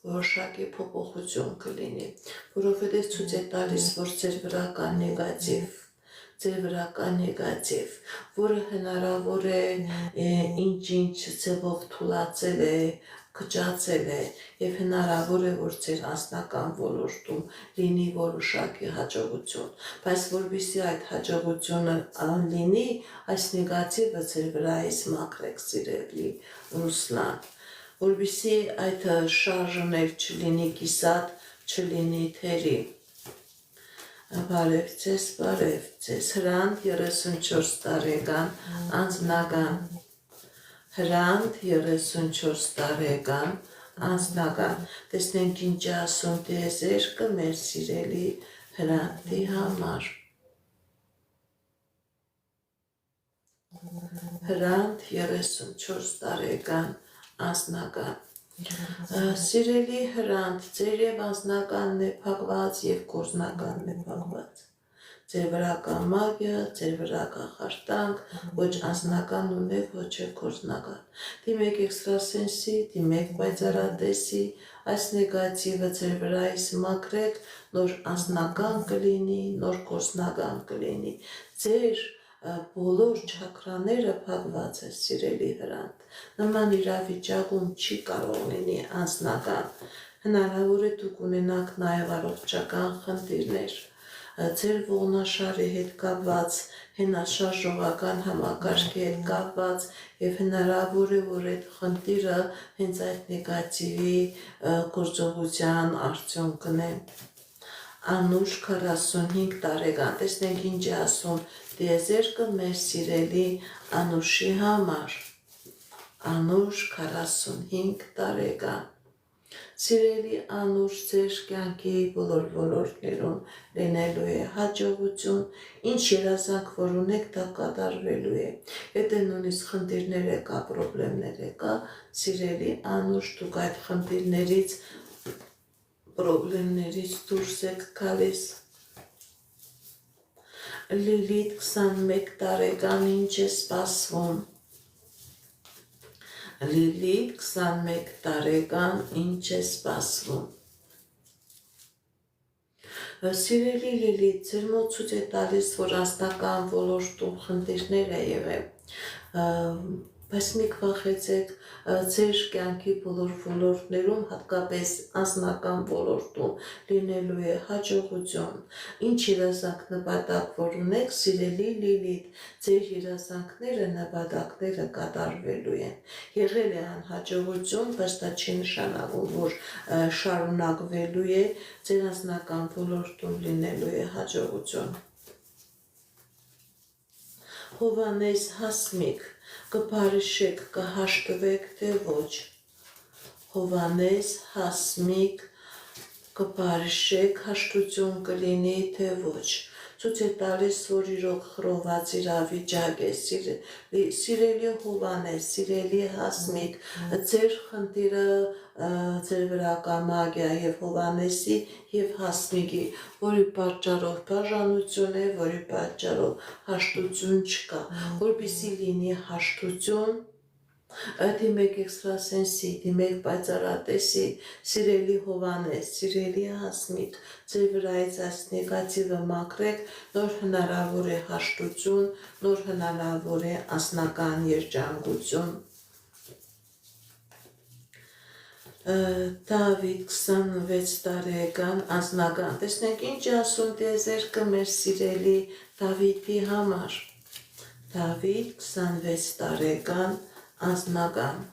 որոշակի փոփոխություն կլինի, որովհետև ցույց է տալիս, որ ձեր վրա կա նեգատիվ, որը հնարավոր է ինչ-ինչ ձևով թուլացել է, քչացել է եւ հնարավոր է, որ ձեր անձնական ոլորտում լինի որոշակի հաջողություն, բայց որովհետեւ այդ հաջողությունը լինի, այս նեգատիվը ձեր վրայից մաքրեք, սիրելի Ռուսլան, որովհետեւ այդ շարժներ չլինի կիսատ, չլինի թերի, բարև ձեզ, Հրանտ 34 տարեկան անձնական, Հրանտ 34 տարեկան անձնական, տեսնենք ինչ ասում տիեզերքը մեր սիրելի Հրանտի համար, Հրանտ 34 տարեկան անձնական, սիրելի Հրանտ, ձեր եւ անձնականն է փակված եւ գործնականն է փակված, ձեր վրա կա մագիա, ձեր վրա կա խարտանք, ոչ անձնական ունեք, ոչ է գործնական, դիմեք էքստրասենսի, դիմեք պայծառատեսի, այս նեգատիվը ձեր վրայից մաքրեք, նոր անձնական կլինի, նոր գործնական կլինի, ձեր բոլոր չակրաները փակված է, սիրելի Հրանտ, նման իրավիճակում չի կարող լինի անձնական, հնարավոր է դուք ունենաք նաև առողջական խնդիրներ, ձեր ողնաշարի հետ կապված, հենաշարժողական համակարգի հետ կապված եւ հնարավոր է, որ այդ խնդիրը հենց այդ նեգատիվի գործողության արդյունքն է, Անուշ 45 տարեկան, տեսնենք ինչ է ասում տիեզերքը մեր սիրելի Անուշի համար, Անուշ 45 տարեկան, սիրելի Անուշ, ձեր կյանքի բոլոր ոլորտներում լինելու է հաջողություն, ինչ երազանք որ ունեք, դա կատարվելու է, եթե նույնիսկ խնդիրներ եկա, պրոբլեմներ եկա, սիրելի Անուշ, դուք այդ խնդիրներից պրոբլեմներից դուրս եք գալիս, Լիլիթ 21 տարեկան ինչ է սպասվում, Լիլիթ 21 տարեկան ինչ է սպասվում, սիրելի Լիլիթ, ձեր մոտ ցույց է տալիս, որ անձնական ոլորտում խնդիրներ է եղել, բայց մի վախեցեք, ձեր կյանքի բոլոր ոլորտներում, հատկապես անձնական ոլորտում լինելու է հաջողություն, ինչ երազանք նպատակ որ ունեք, սիրելի Լիլիթ, ձեր երազանքները, նպատակները կատարվելու են, եղել է անհաջողություն, բայց դա չի նշանակում, որ շարունակվելու է, ձեր անձնական ոլորտում լինելու է հաջողություն, Հովանես Հասմիկ, կբարիշեք, կհաշտվեք, թե ոչ, Հովանես Հասմիկ, կբարիշեք, հաշտություն կլինի, թե ոչ, ցույց է տալիս, որ իրոք խռոված իրավիճակ է, սիրելի Հովհաննես, սիրելի Հասմիկ, ձեր խնդիրը ձեր վրա կա մագիա եւ Հովհաննեսի եւ Հասմիկի, որի պատճառով բաժանություն է, որի պատճառով հաշտություն չկա, որպեսզի լինի հաշտություն, դիմեք էքստրասենսի, դիմեք պայծառատեսի, սիրելի Հովհաննես, սիրելի Հասմիկ, ձեր վրայից այս նեգատիվը մաքրեք, նոր հնարավոր է հաշտություն, նոր հնարավոր է անձնական երջանկություն։ Դավիթ 26 տարեկան անձնական, տեսնենք ինչ ասում տիեզերքը մեր սիրելի Դավիթի համար, Դավիթ 26 տարեկան անձնական,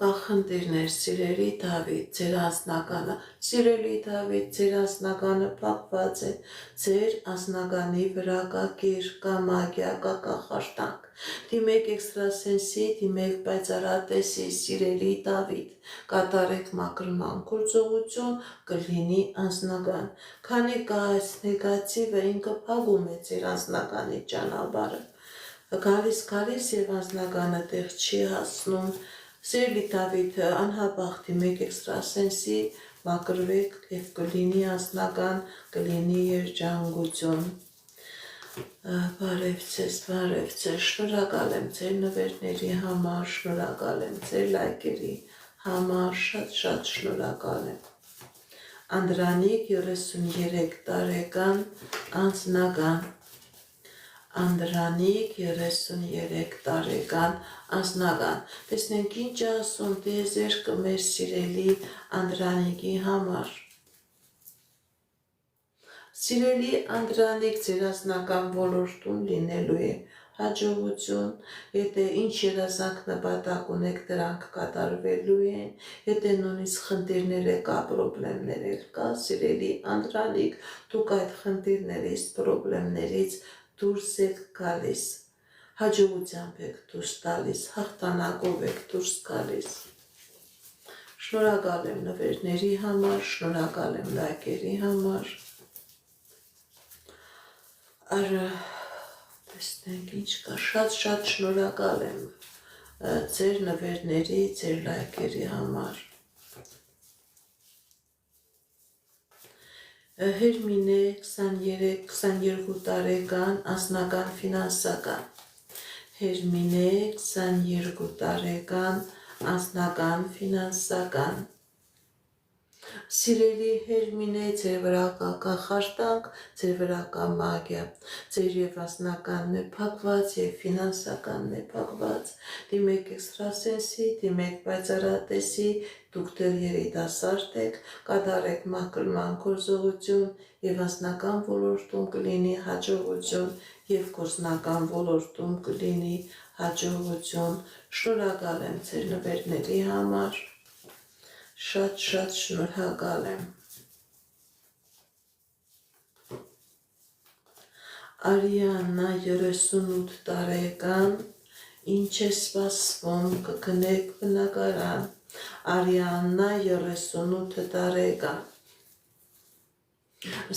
կա խնդիրներ, սիրելի Դավիթ, ձեր անձնականը, սիրելի Դավիթ, ձեր անձնականը փակված է, ձեր անձնականի վրա կա կիր, կա մագիա, կա կախարդանք, դիմեք էքստրասենսի, դիմեք պայծառատեսի, սիրելի Դավիթ, կատարեք մաքրման գործողություն, կլինի անձնական, քանի կա այս նեգատիվը, ինքը փակում է ձեր անձնականի ճանապարհը, գալիս եւ անձնականը տեղ չի հասնում, սիրելի Դավիթ, անհապաղ դիմեք էքստրասենսի, մաքրվեք եւ կլինի անձնական, կլինի երջանկություն։ Բարև ձեզ, շնորհակալ եմ ձեր նվերների համար, շնորհակալ եմ ձեր լայքերի համար, շատ շնորհակալ եմ։ Անդրանիկ 33 տարեկան անձնական, Անդրանիկ 33 տարեկան անձնական, տեսնենք ինչ ասում տիեզերքը մեր սիրելի Անդրանիկի համար։ Սիրելի Անդրանիկ, ձեր անձնական ոլորտում լինելու է հաջողություն, եթե ինչ երազանք նպատակ ունեք, դրանք կատարվելու են, եթե նույնիսկ խնդիրներ կա, պրոբլեմներ կա, սիրելի Անդրանիկ, դուք այդ խնդիրներից, պրոբլեմներից դուրս եք գալիս, հաջողությամբ եք դուրս տալիս, հաղթանակով եք դուրս գալիս։ Շնորհակալ եմ նվերների համար, շնորհակալ եմ լայքերի համար։ Տեսնենք ինչ կա, շատ շնորհակալ եմ ձեր նվերների, ձեր լայքերի համար։ Հերմինե 22 տարեկան անձնական ֆինանսական, Հերմինե 22 տարեկան անձնական ֆինանսական, սիրելի Հերմինե, ձեր վրա կա կախարդանք, ձեր վրա կա մագիա, ձեր եւ անձնականն է փակված եւ ֆինանսականն է փակված, դիմեք էքստրասենսի, դիմեք պայծառատեսի, դուք դեռ երիտասարդ եք, կատարեք մաքրման գործողություն եւ անձնական ոլորտում կլինի հաջողություն եւ գործնական ոլորտում կլինի հաջողություն, շնորհակալ եմ ձեր նվերների համար, շատ շնորհակալ եմ։ Արիաննա 38 տարեկան, ինչ է սպասվում, կգնեք բնակարան, Արիաննա 38 տարեկան,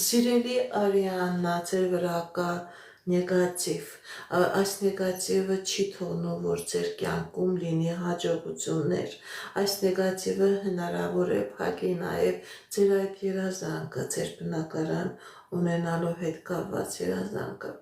սիրելի Արիաննա, ձեր վրա կա նեգատիվ, այս նեգատիվը չի թողնում, որ ձեր կյանքում լինի հաջողություններ, այս նեգատիվը հնարավոր է փակի նաև ձեր այդ երազանքը, ձեր բնակարան ունենալու հետ կապված երազանքը,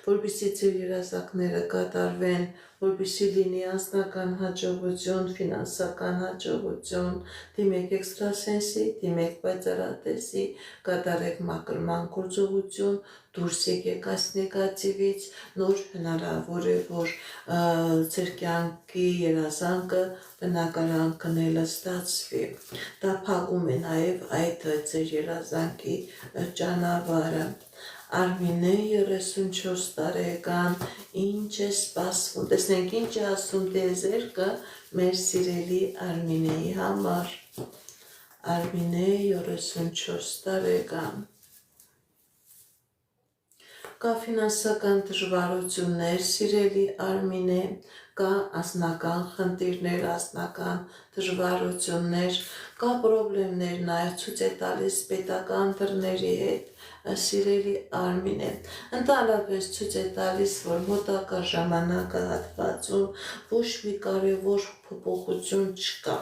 որպեսզի ձեր երազանքները կատարվեն, որպեսզի լինի անձնական հաջողություն, ֆինանսական հաջողություն, դիմեք էքստրասենսի, դիմեք պայծառատեսի, կատարեք մաքրման գործողություն, դուրս եկեք այս նեգատիվից, նոր հնարավոր է, որ ձեր կյանքի երազանքը բնակարան կնելը ստացվի, դա փակում է նաև այդ ձեր երազանքի ճանապարհը։ Արմինե 34 տարեկան, ինչ է սպասվում, տեսնենք ինչ է ասում տիեզերքը մեր սիրելի Արմինեի համար, Արմինե 34 տարեկան, կա ֆինանսական դժվարություններ, սիրելի Արմինե, կա անձնական խնդիրներ, անձնական դժվարություններ, կա պրոբլեմներ նաև ցույց է տալիս պետական դռների հետ, սիրելի Արմինե, ընդհանրապես ցույց է տալիս, որ մոտակա ժամանակահատվածում ոչ մի կարևոր փոփոխություն չկա,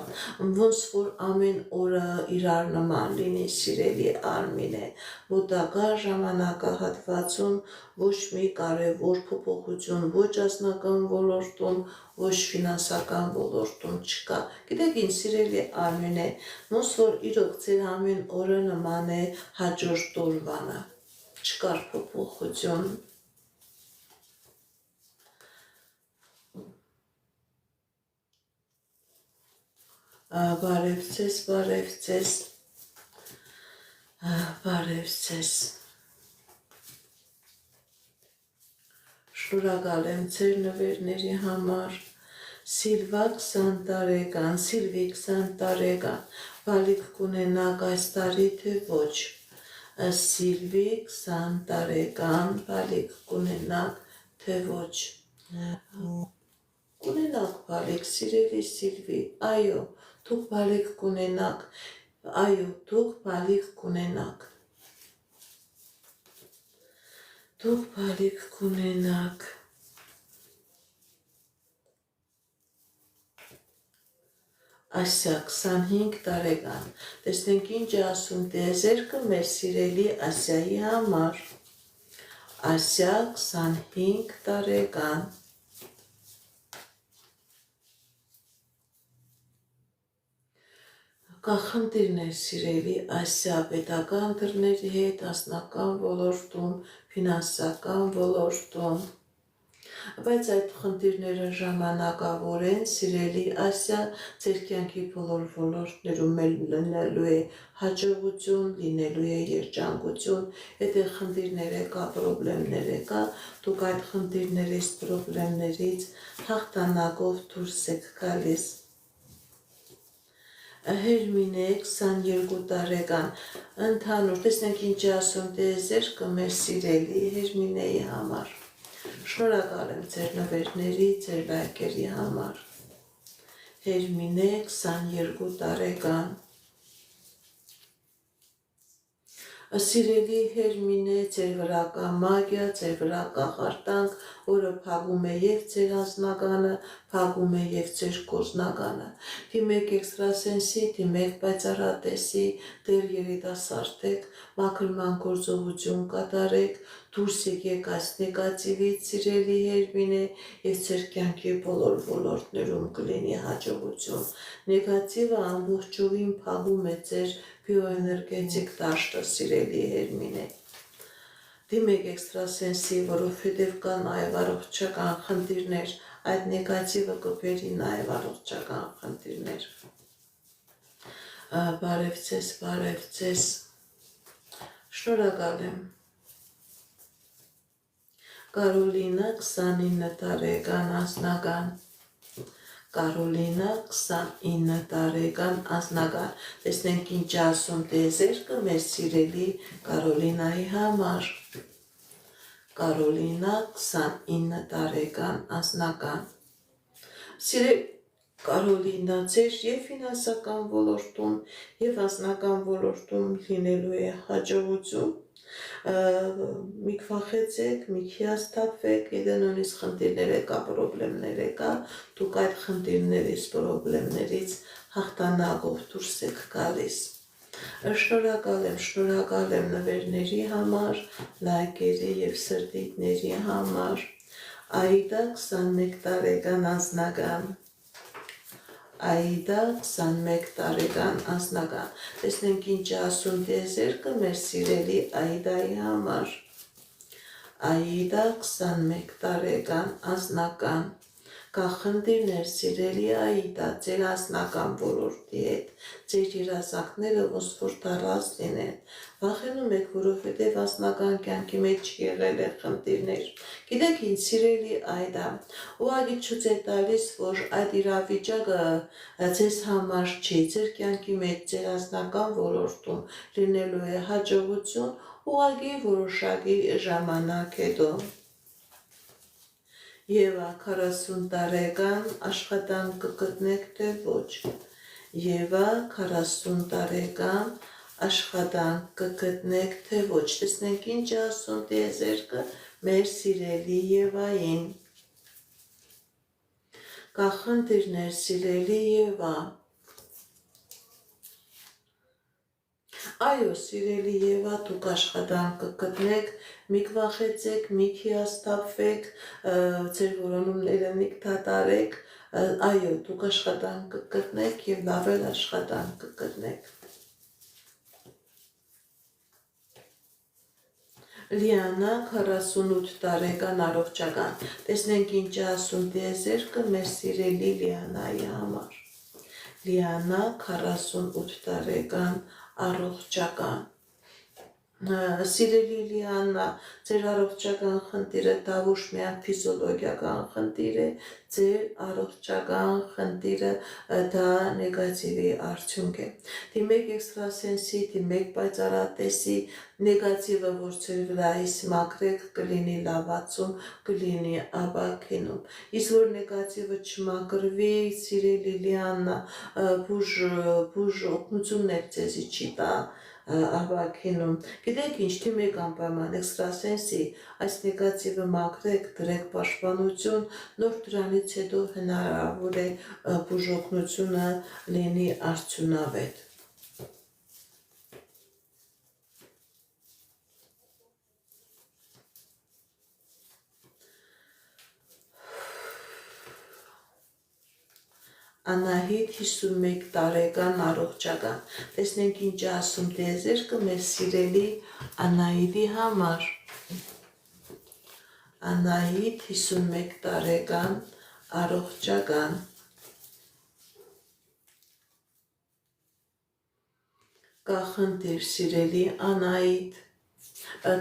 ոնց որ ամեն օրը իրար նման լինի, սիրելի Արմինե, մոտակա ժամանակահատվածում ոչ մի կարևոր փոփոխություն ոչ անձնական ոլորտում, ոչ ֆինանսական ոլորտում չկա։ Գիտեք ինչ, սիրելի Արմինե, ոնց որ իրոք ձեր ամեն օրը նման է հաջորդ օրվանը, չկար փոփոխություն։ Բարև ձեզ, բարև ձեզ, բարև ձեզ։ Շնորհակալ եմ ձեր նվերների համար։ Սիլվի 20 տարեկան, բալիկ կունենաք այս տարի թե ոչ։ Սիլվի 20 տարեկան, բալիկ կունենաք թե ոչ։ Կունենաք բալիկ, սիրելի Սիլվի, այո, դուք բալիկ կունենաք, այո, դուք բալիկ կունենաք։ Դուք բալիկ կունենաք։ Ասիա 25 տարեկան, տեսնենք ինչ է ասում տիեզերքը մեր սիրելի Ասիայի համար։ Ասիա 25 տարեկան։ Կա խնդիրներ սիրելի Ասիա պետական դռների հետ, անձնական ոլորտում, ֆինանսական ոլորտում, բայց այդ խնդիրները ժամանակավոր են, սիրելի Ասիա, ձեր կյանքի բոլոր ոլորտներում լինելու է հաջողություն, լինելու է երջանկություն, եթե խնդիրներ կա, պրոբլեմներ կա, դուք այդ խնդիրներից, պրոբլեմներից հաղթանակով դուրս եք գալիս։ Հերմինե 22 տարեկան, ընդհանուր, տեսնենք ինչ է ասում տիեզերքը մեր սիրելի Հերմինեի համար։ Շնորհակալ եմ ձեր նվերների, ձեր լայքերի համար։ Հերմինե 22 տարեկան։ Սիրելի Հերմինե, ձեր վրա կա մագիա, ձեր վրա կա խարտանք, որը փակում է և ձեր անձնականը, փակում է և ձեր գործնականը։ Դիմեք էքստրասենսի, դիմեք պայծառատեսի, դեռ երիտասարդ եք, մաքրման գործողություն կատարեք, դուրս եկեք այս նեգատիվից, սիրելի Հերմինե, և ձեր կյանքի բոլոր ոլորտներում կլինի հաջողություն։ Նեգատիվը ամբողջովին փակում է ձեր բիոէներգետիկ դաշտը, սիրելի Հերմինե։ Դիմեք էքստրասենսի, որովհետև կա նաև առողջական խնդիրներ, այդ նեգատիվը կբերի նաև առողջական խնդիրներ։ Բարև ձեզ, բարև ձեզ։ Շնորհակալ եմ։ Կարոլինա 29 տարեկան, անձնական։ Կարոլինա 29 տարեկան, անձնական։ Տեսնենք ինչ ասում տիեզերքը մեր սիրելի Կարոլինայի համար։ Կարոլինա 29 տարեկան, անձնական։ Սիրելի Կարոլինա, ձեր և ֆինանսական ոլորտում, և անձնական ոլորտում լինելու է հաջողություն։ Մի քվախեցեք, մի հիասթափվեք, եթե նույնիսկ խնդիրներ կա, պրոբլեմներ կա, դուք այդ խնդիրներից, պրոբլեմներից հաղթանակով դուրս եք գալիս։ Շնորհակալ եմ նվերների համար, լայքերի և սրտիկների համար։ Աիդա 21 տարեկան, անձնական։ Աիդա 21 տարեկան, անձնական։ Տեսնենք ինչ ասում տիեզերքը մեր սիրելի Աիդայի համար։ Աիդա 21 տարեկան, անձնական։ Կա խնդիրներ, սիրելի Աիդա, ձեր անձնական ոլորտի հետ, ձեր երազանքները ոնց որ դարած լինեն։ Վախենում եք, որովհետև անձնական կյանքի մեջ եղել է խնդիրներ։ Գիտեք ինչ, սիրելի Աիդա, ուղղակի ցույց է տալիս, որ այդ իրավիճակը ձեզ համար չի, ձեր կյանքի մեջ, ձեր անձնական ոլորտում լինելու է հաջողություն, ուղղակի որոշակի ժամանակ հետո։ Եվա 40 տարեկան, աշխատանք կգտնեք թե ոչ։ Եվա 40 տարեկան աշխատանք կգտնեք, թե ոչ։ Տեսնենք ինչ ասում տիեզերքը մեր սիրելի Եվային։ Կա խնդիրներ, սիրելի Եվա։ Այո, սիրելի Եվա, դուք աշխատանք կգտնեք, մի կվախեցեք, մի հիասթափվեք, ձեր որոնումները մի կդատարեք, այո, դուք աշխատանք կգտնեք եւ լավ էլ աշխատանք կգտնեք։ Լիանա 48 տարեկան առողջական։ Տեսնենք ինչ ասում տիեզերքը մեր սիրելի Լիանայի համար։ Լիանա 48 տարեկան առողջական։ Սիրելի Լիանա, ձեր առողջական խնդիրը դա ոչ միայն ֆիզիոլոգիական խնդիր է, ձեր առողջական խնդիրը դա նեգատիվի արդյունք է։ Դիմեք էքստրասենսի, դիմեք պայծառատեսի, նեգատիվը որ ձեր վրայից մաքրեք կլինի լավացում, կլինի ապաքինում։ Իսկ որ նեգատիվը չմաքրվի, սիրելի Լիանա, բուժ օգնություններ ձեզի չի տա ապաքինում։ Գիտեք ինչ, դիմեք անպայման էքստրասենսի, այս նեգատիվը մաքրեք, դրեք պաշտպանություն, նոր դրանից հետո հնարավոր է բուժօգնությունը լինի արդյունավետ։ Անահիտ 51 տարեկան առողջական։ Տեսնենք ինչ ասում տիեզերքը մեր սիրելի Անահիտի համար։ Անահիտ 51 տարեկան առողջական։ Կա խնդիր, սիրելի Անահիտ,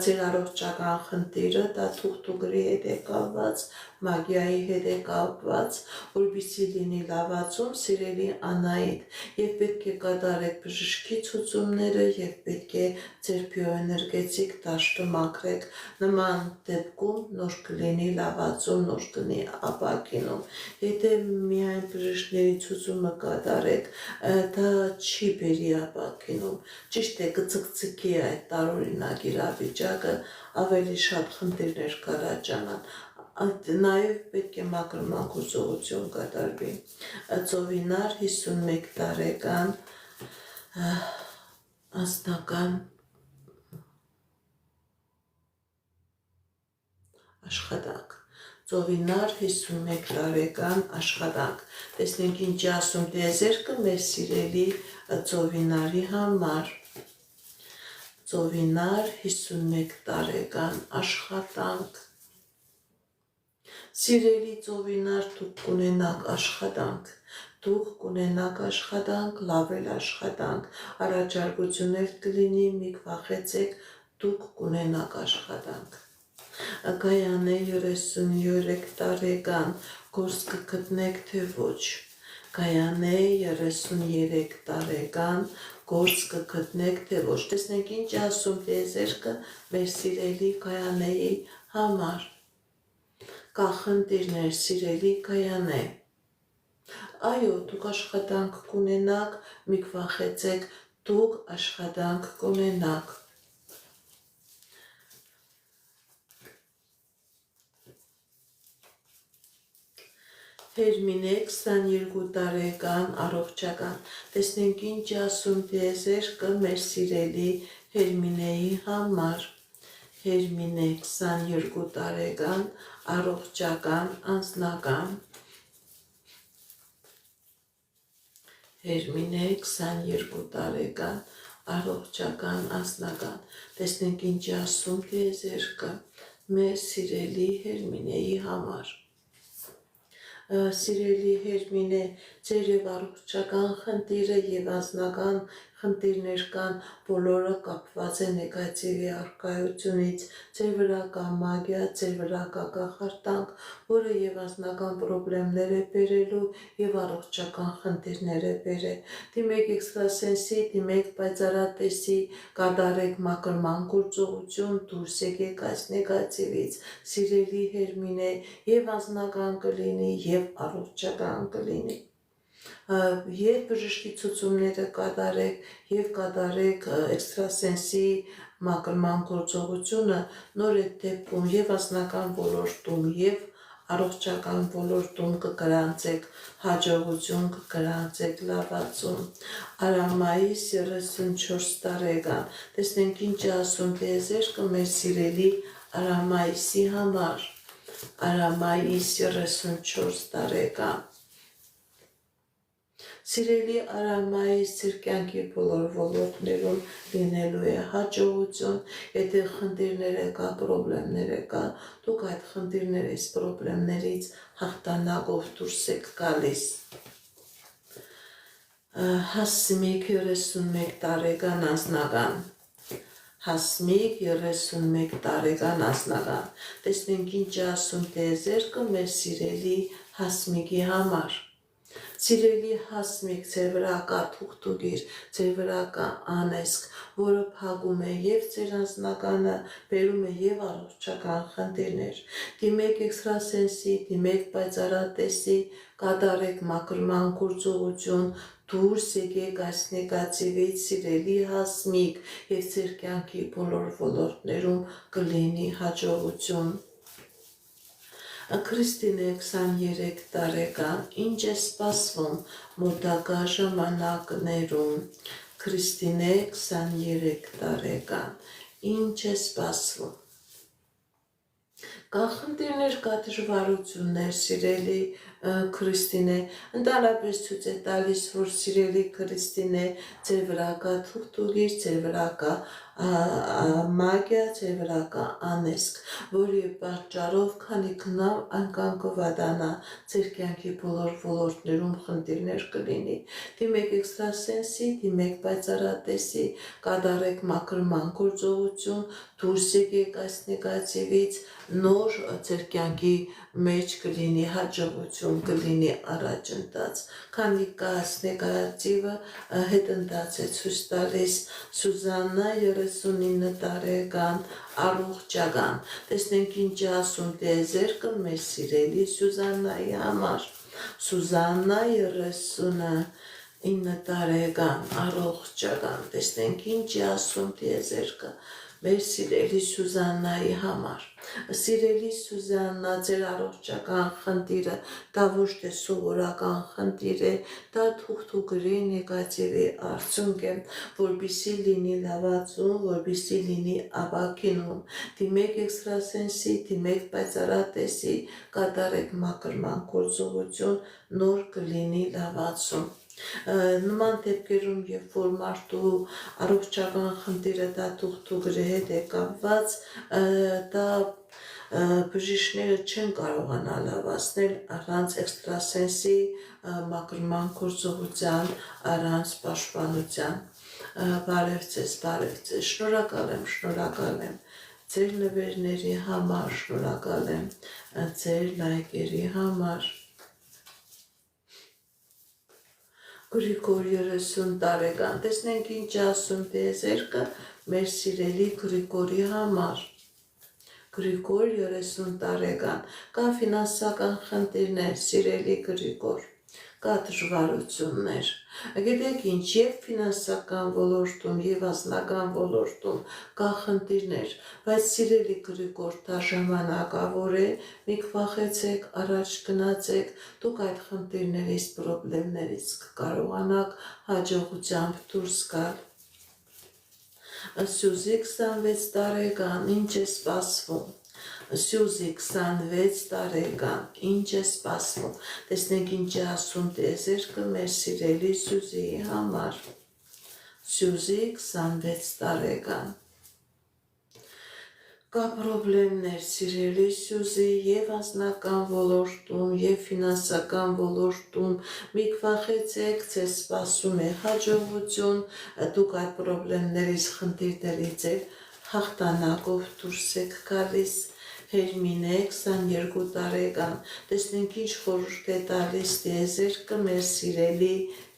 ձեր առողջական խնդիրը դա թուղթուկրի հետ է կապված, մագիայի հետ է կապված, որպեսզի լինի լավացում, սիրելի Անահիտ, եւ պետք է կատարեք բժշկի ցուցումները եւ պետք է ձեր բիոէներգետիկ դաշտը մաքրեք։ Նման դեպքում նոր կլինի լավացում, նոր կլինի ապաքինում։ Եթե միայն բժշկների ցուցումը կատարեք, դա չի բերի ապաքինում։ Ճիշտ է, կցկցկի այդ տարօրինակ իրավիճակը, ավելի շատ խնդիրներ կառաջանան, նաև պետք է մաքրման գործողություն կատարվի։ Ծովինար 51 տարեկան անձնական աշխատանք։ Ծովինար 51 տարեկան աշխատանք։ Տեսնենք ինչ ասում տիեզերքը մեր սիրելի ծովինարի համար։ Ծովինար 51 տարեկան աշխատանք։ Սիրելի ծովինար, դուք կունենաք աշխատանք, դուք կունենաք աշխատանք, լավ էլ աշխատանք, առաջարկություններ կլինի, մի կվախեցեք, դուք կունենաք աշխատանք։ Գայանե 33 տարեկան, գործ կգտնեք թե ոչ։ Գայանե 33 տարեկան, գործ կգտնեք թե ոչ։ Տեսնենք ինչ ասում տիեզերքը մեր սիրելի Գայանեի համար։ Կա խնդիրներ, սիրելի Գայանե։ Այո, դուք աշխատանք կունենաք, մի կվախեցեք, դուք աշխատանք կունենաք։ Հերմինե 22 տարեկան առողջական։ Տեսնենք ինչ ասում տիեզերքը մեր սիրելի Հերմինեի համար։ Հերմինե 22 տարեկան առողջական անձնական։ Հերմինե 22 տարեկան առողջական անձնական։ Տեսնենք ինչ ասում տիեզերքը մեր սիրելի Հերմինեի համար։ Սիրելի Հերմինե, ձեր եւ առողջական խնդիրը եւ անձնական խնդիրներ կան, բոլորը կապված է նեգատիվի առկայությունից, ձեր վրա կա մագիա, ձեր վրա կա կախարդանք, որը եւ անձնական պրոբլեմներ է բերելու եւ առողջական խնդիրներ է բերել։ Դիմեք էքստրասենսի, դիմեք պայծառատեսի, կատարեք մաքրման գործողություն, դուրս եկեք այս նեգատիվից, սիրելի Հերմինե, եւ անձնական կլինի եւ առողջական կլինի։ Եվ բժշկի ցուցումները կատարեք եւ կատարեք էքստրասենսի մակրման գործողությունը նոր այդ դեպքում եւ անձնական ոլորտում եւ առողջական ոլորտում կգրանցեք հաջողություն, կգրանցեք լավացում։ Արամայիս 34 տարեկան։ Տեսնենք ինչ ասում տիեզերքը մեր սիրելի Արամայիսի համար։ Արամայիս 34 տարեկան։ Սիրելի Արամայիս ձեր կյանքի բոլոր ոլորտներում լինելու է հաջողություն, եթե խնդիրներ կա, պրոբլեմներ կա, դուք այդ խնդիրներից, պրոբլեմներից հաղթանակով դուրս եք գալիս։ Հասմիկ 31 տարեկան անձնական։ Հասմիկ 31 տարեկան անձնական։ Տեսնենք ինչ ասում տիեզերքը մեր սիրելի Հասմիկի համար։ Սիրելի Հասմիկ, ձեր վրա կա թուղթուգիր, ձեր վրա կա անեզք, որը փակում է եւ ձեր անձնականը, բերում է եւ առողջական խնդիրներ։ Դիմեք էքստրասենսի, դիմեք պայծառատեսի, կատարեք մաքրման գործողություն, դուրս եկեք այս նեգատիվից, սիրելի Հասմիկ, եւ ձեր կյանքի բոլոր ոլորտներում կլինի հաջողություն։ Քրիստինե 23 տարեկան, ինչ է սպասվում մոտակա ժամանակներում։ Քրիստինե 23 տարեկան, ինչ է սպասվում։ Կա խնդիրներ, կա դժվարություններ, սիրելի Քրիստինե, ընդհանրապես ցույց է տալիս, որ սիրելի Քրիստինե, ձեր վրա կա թուղթուգիր, ձեր վրա կա մագիա, ձեր վրա կա անեզք, որի պատճառով քանի քնավ անգամ կվադանա, ձեր կյանքի բոլոր ոլորտներում խնդիրներ կլինի։ Դիմեք էքստրասենսի, դիմեք պայծառատեսի, կատարեք մաքրման գործողություն, դուրս եկեք այս նեգատիվից, նոր ձեր կյանքի մեջ կլինի հաջողություն, կլինի առաջընթաց, քանի կաս նեգատիվը հետընթաց է ցույց տալիս Սուզաննա 39 տարեկան առողջական։ Տեսնենք ինչ ասում տիեզերքը մեր սիրելի Սուզաննայի համար։ Սուզաննա 39 տարեկան առողջական։ Տեսնենք ինչ ասում տիեզերքը մեր սիրելի Սուզաննայի համար։ Սիրելի Սուզաննա, ձեր առողջական խնդիրը դա ոչ թե սովորական խնդիր է, դա թուղթուգրի նեգատիվի արդյունք է, որպեսզի լինի լավացում, որպեսզի լինի ապաքինում։ Դիմեք էքստրասենսի, դիմեք պայծառատեսի, կատարեք մաքրման գործողություն, նոր կլինի լավացում։ Նման դեպքերում, երբ որ մարդու առողջական խնդիրը դա թուղթուգրի հետ է կապված, դա բժիշկները չեն կարողանա լավացնել առանց էքստրասենսի մաքրման գործողության, առանց պաշտպանության։ Բարև ձեզ, շնորհակալ եմ ձեր նվերների համար, շնորհակալ եմ ձեր լայքերի համար։ Գրիգոր 30 տարեկան, տեսնենք ինչ ասում տիեզերքը մեր սիրելի Գրիգորի համար։ Գրիգոր 30 տարեկան, կա ֆինանսական խնդիրներ, սիրելի Գրիգոր, կա դժվարություններ։ Գիտեք ինչ, եւ ֆինանսական ոլորտում, եւ անձնական ոլորտում կա խնդիրներ, բայց սիրելի Գրիգոր, դա ժամանակավոր է, մի քվախեցեք, առաջ գնացեք, դուք այդ խնդիրներից, պրոբլեմներից կկարողանաք հաջողությամբ դուրս գալ։ Սյուզի 26 տարեկան, ինչ է սպասվում։ Սյուզի 26 տարեկան, ինչ է սպասվում։ Տեսնենք ինչ է ասում տիեզերքը մեր սիրելի Սյուզիի համար։ Սյուզի 26 տարեկան։ Կա պրոբլեմներ, սիրելի Սյուզի, եւ անձնական ոլորտում, եւ ֆինանսական ոլորտում, մի քվախեցեք, ձեզ սպասում է հաջողություն, դուք այդ պրոբլեմներից, խնդիրներից հաղթանակով դուրս եք գալիս։ Հերմինե 22 տարեկան, տեսնենք ինչ խորհուրդ է տալիս տիեզերքը մեր սիրելի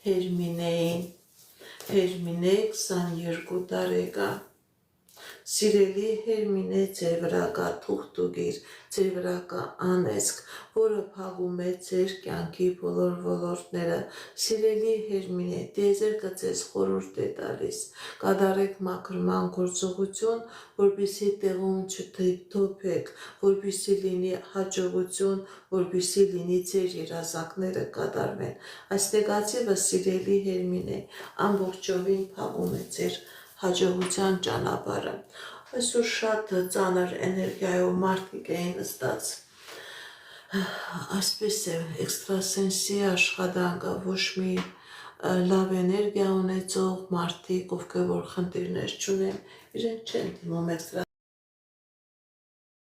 Հերմինեին։ Հերմինե 22 տարեկան։ Սիրելի Հերմինե, ձեր վրա կա թուղթուգիր, ձեր վրա կա անեծք, որը փակում է ձեր կյանքի բոլոր ոլորտները։ Սիրելի Հերմինե, տիեզերքը ձեզ խորհուրդ է տալիս։ Կատարեք մաքրման գործողություն, որպեսզի տեղում չթոփեք, որպեսզի լինի հաջողություն, որպեսզի լինի ձեր երազանքները կատարվեն։ Այս նեգատիվը, սիրելի Հերմինե, ամբողջովին փակում է ձեր հաջողության ճանապարհը։ Այսօր շատ ծանր էներգիայով մարդիկ էին նստած։ Այսպես է, էքստրասենսի աշխատանքը, ոչ մի լավ էներգիա ունեցող մարդիկ, ովքեր որ խնդիրներ չունեն, իրենք չեն դիմում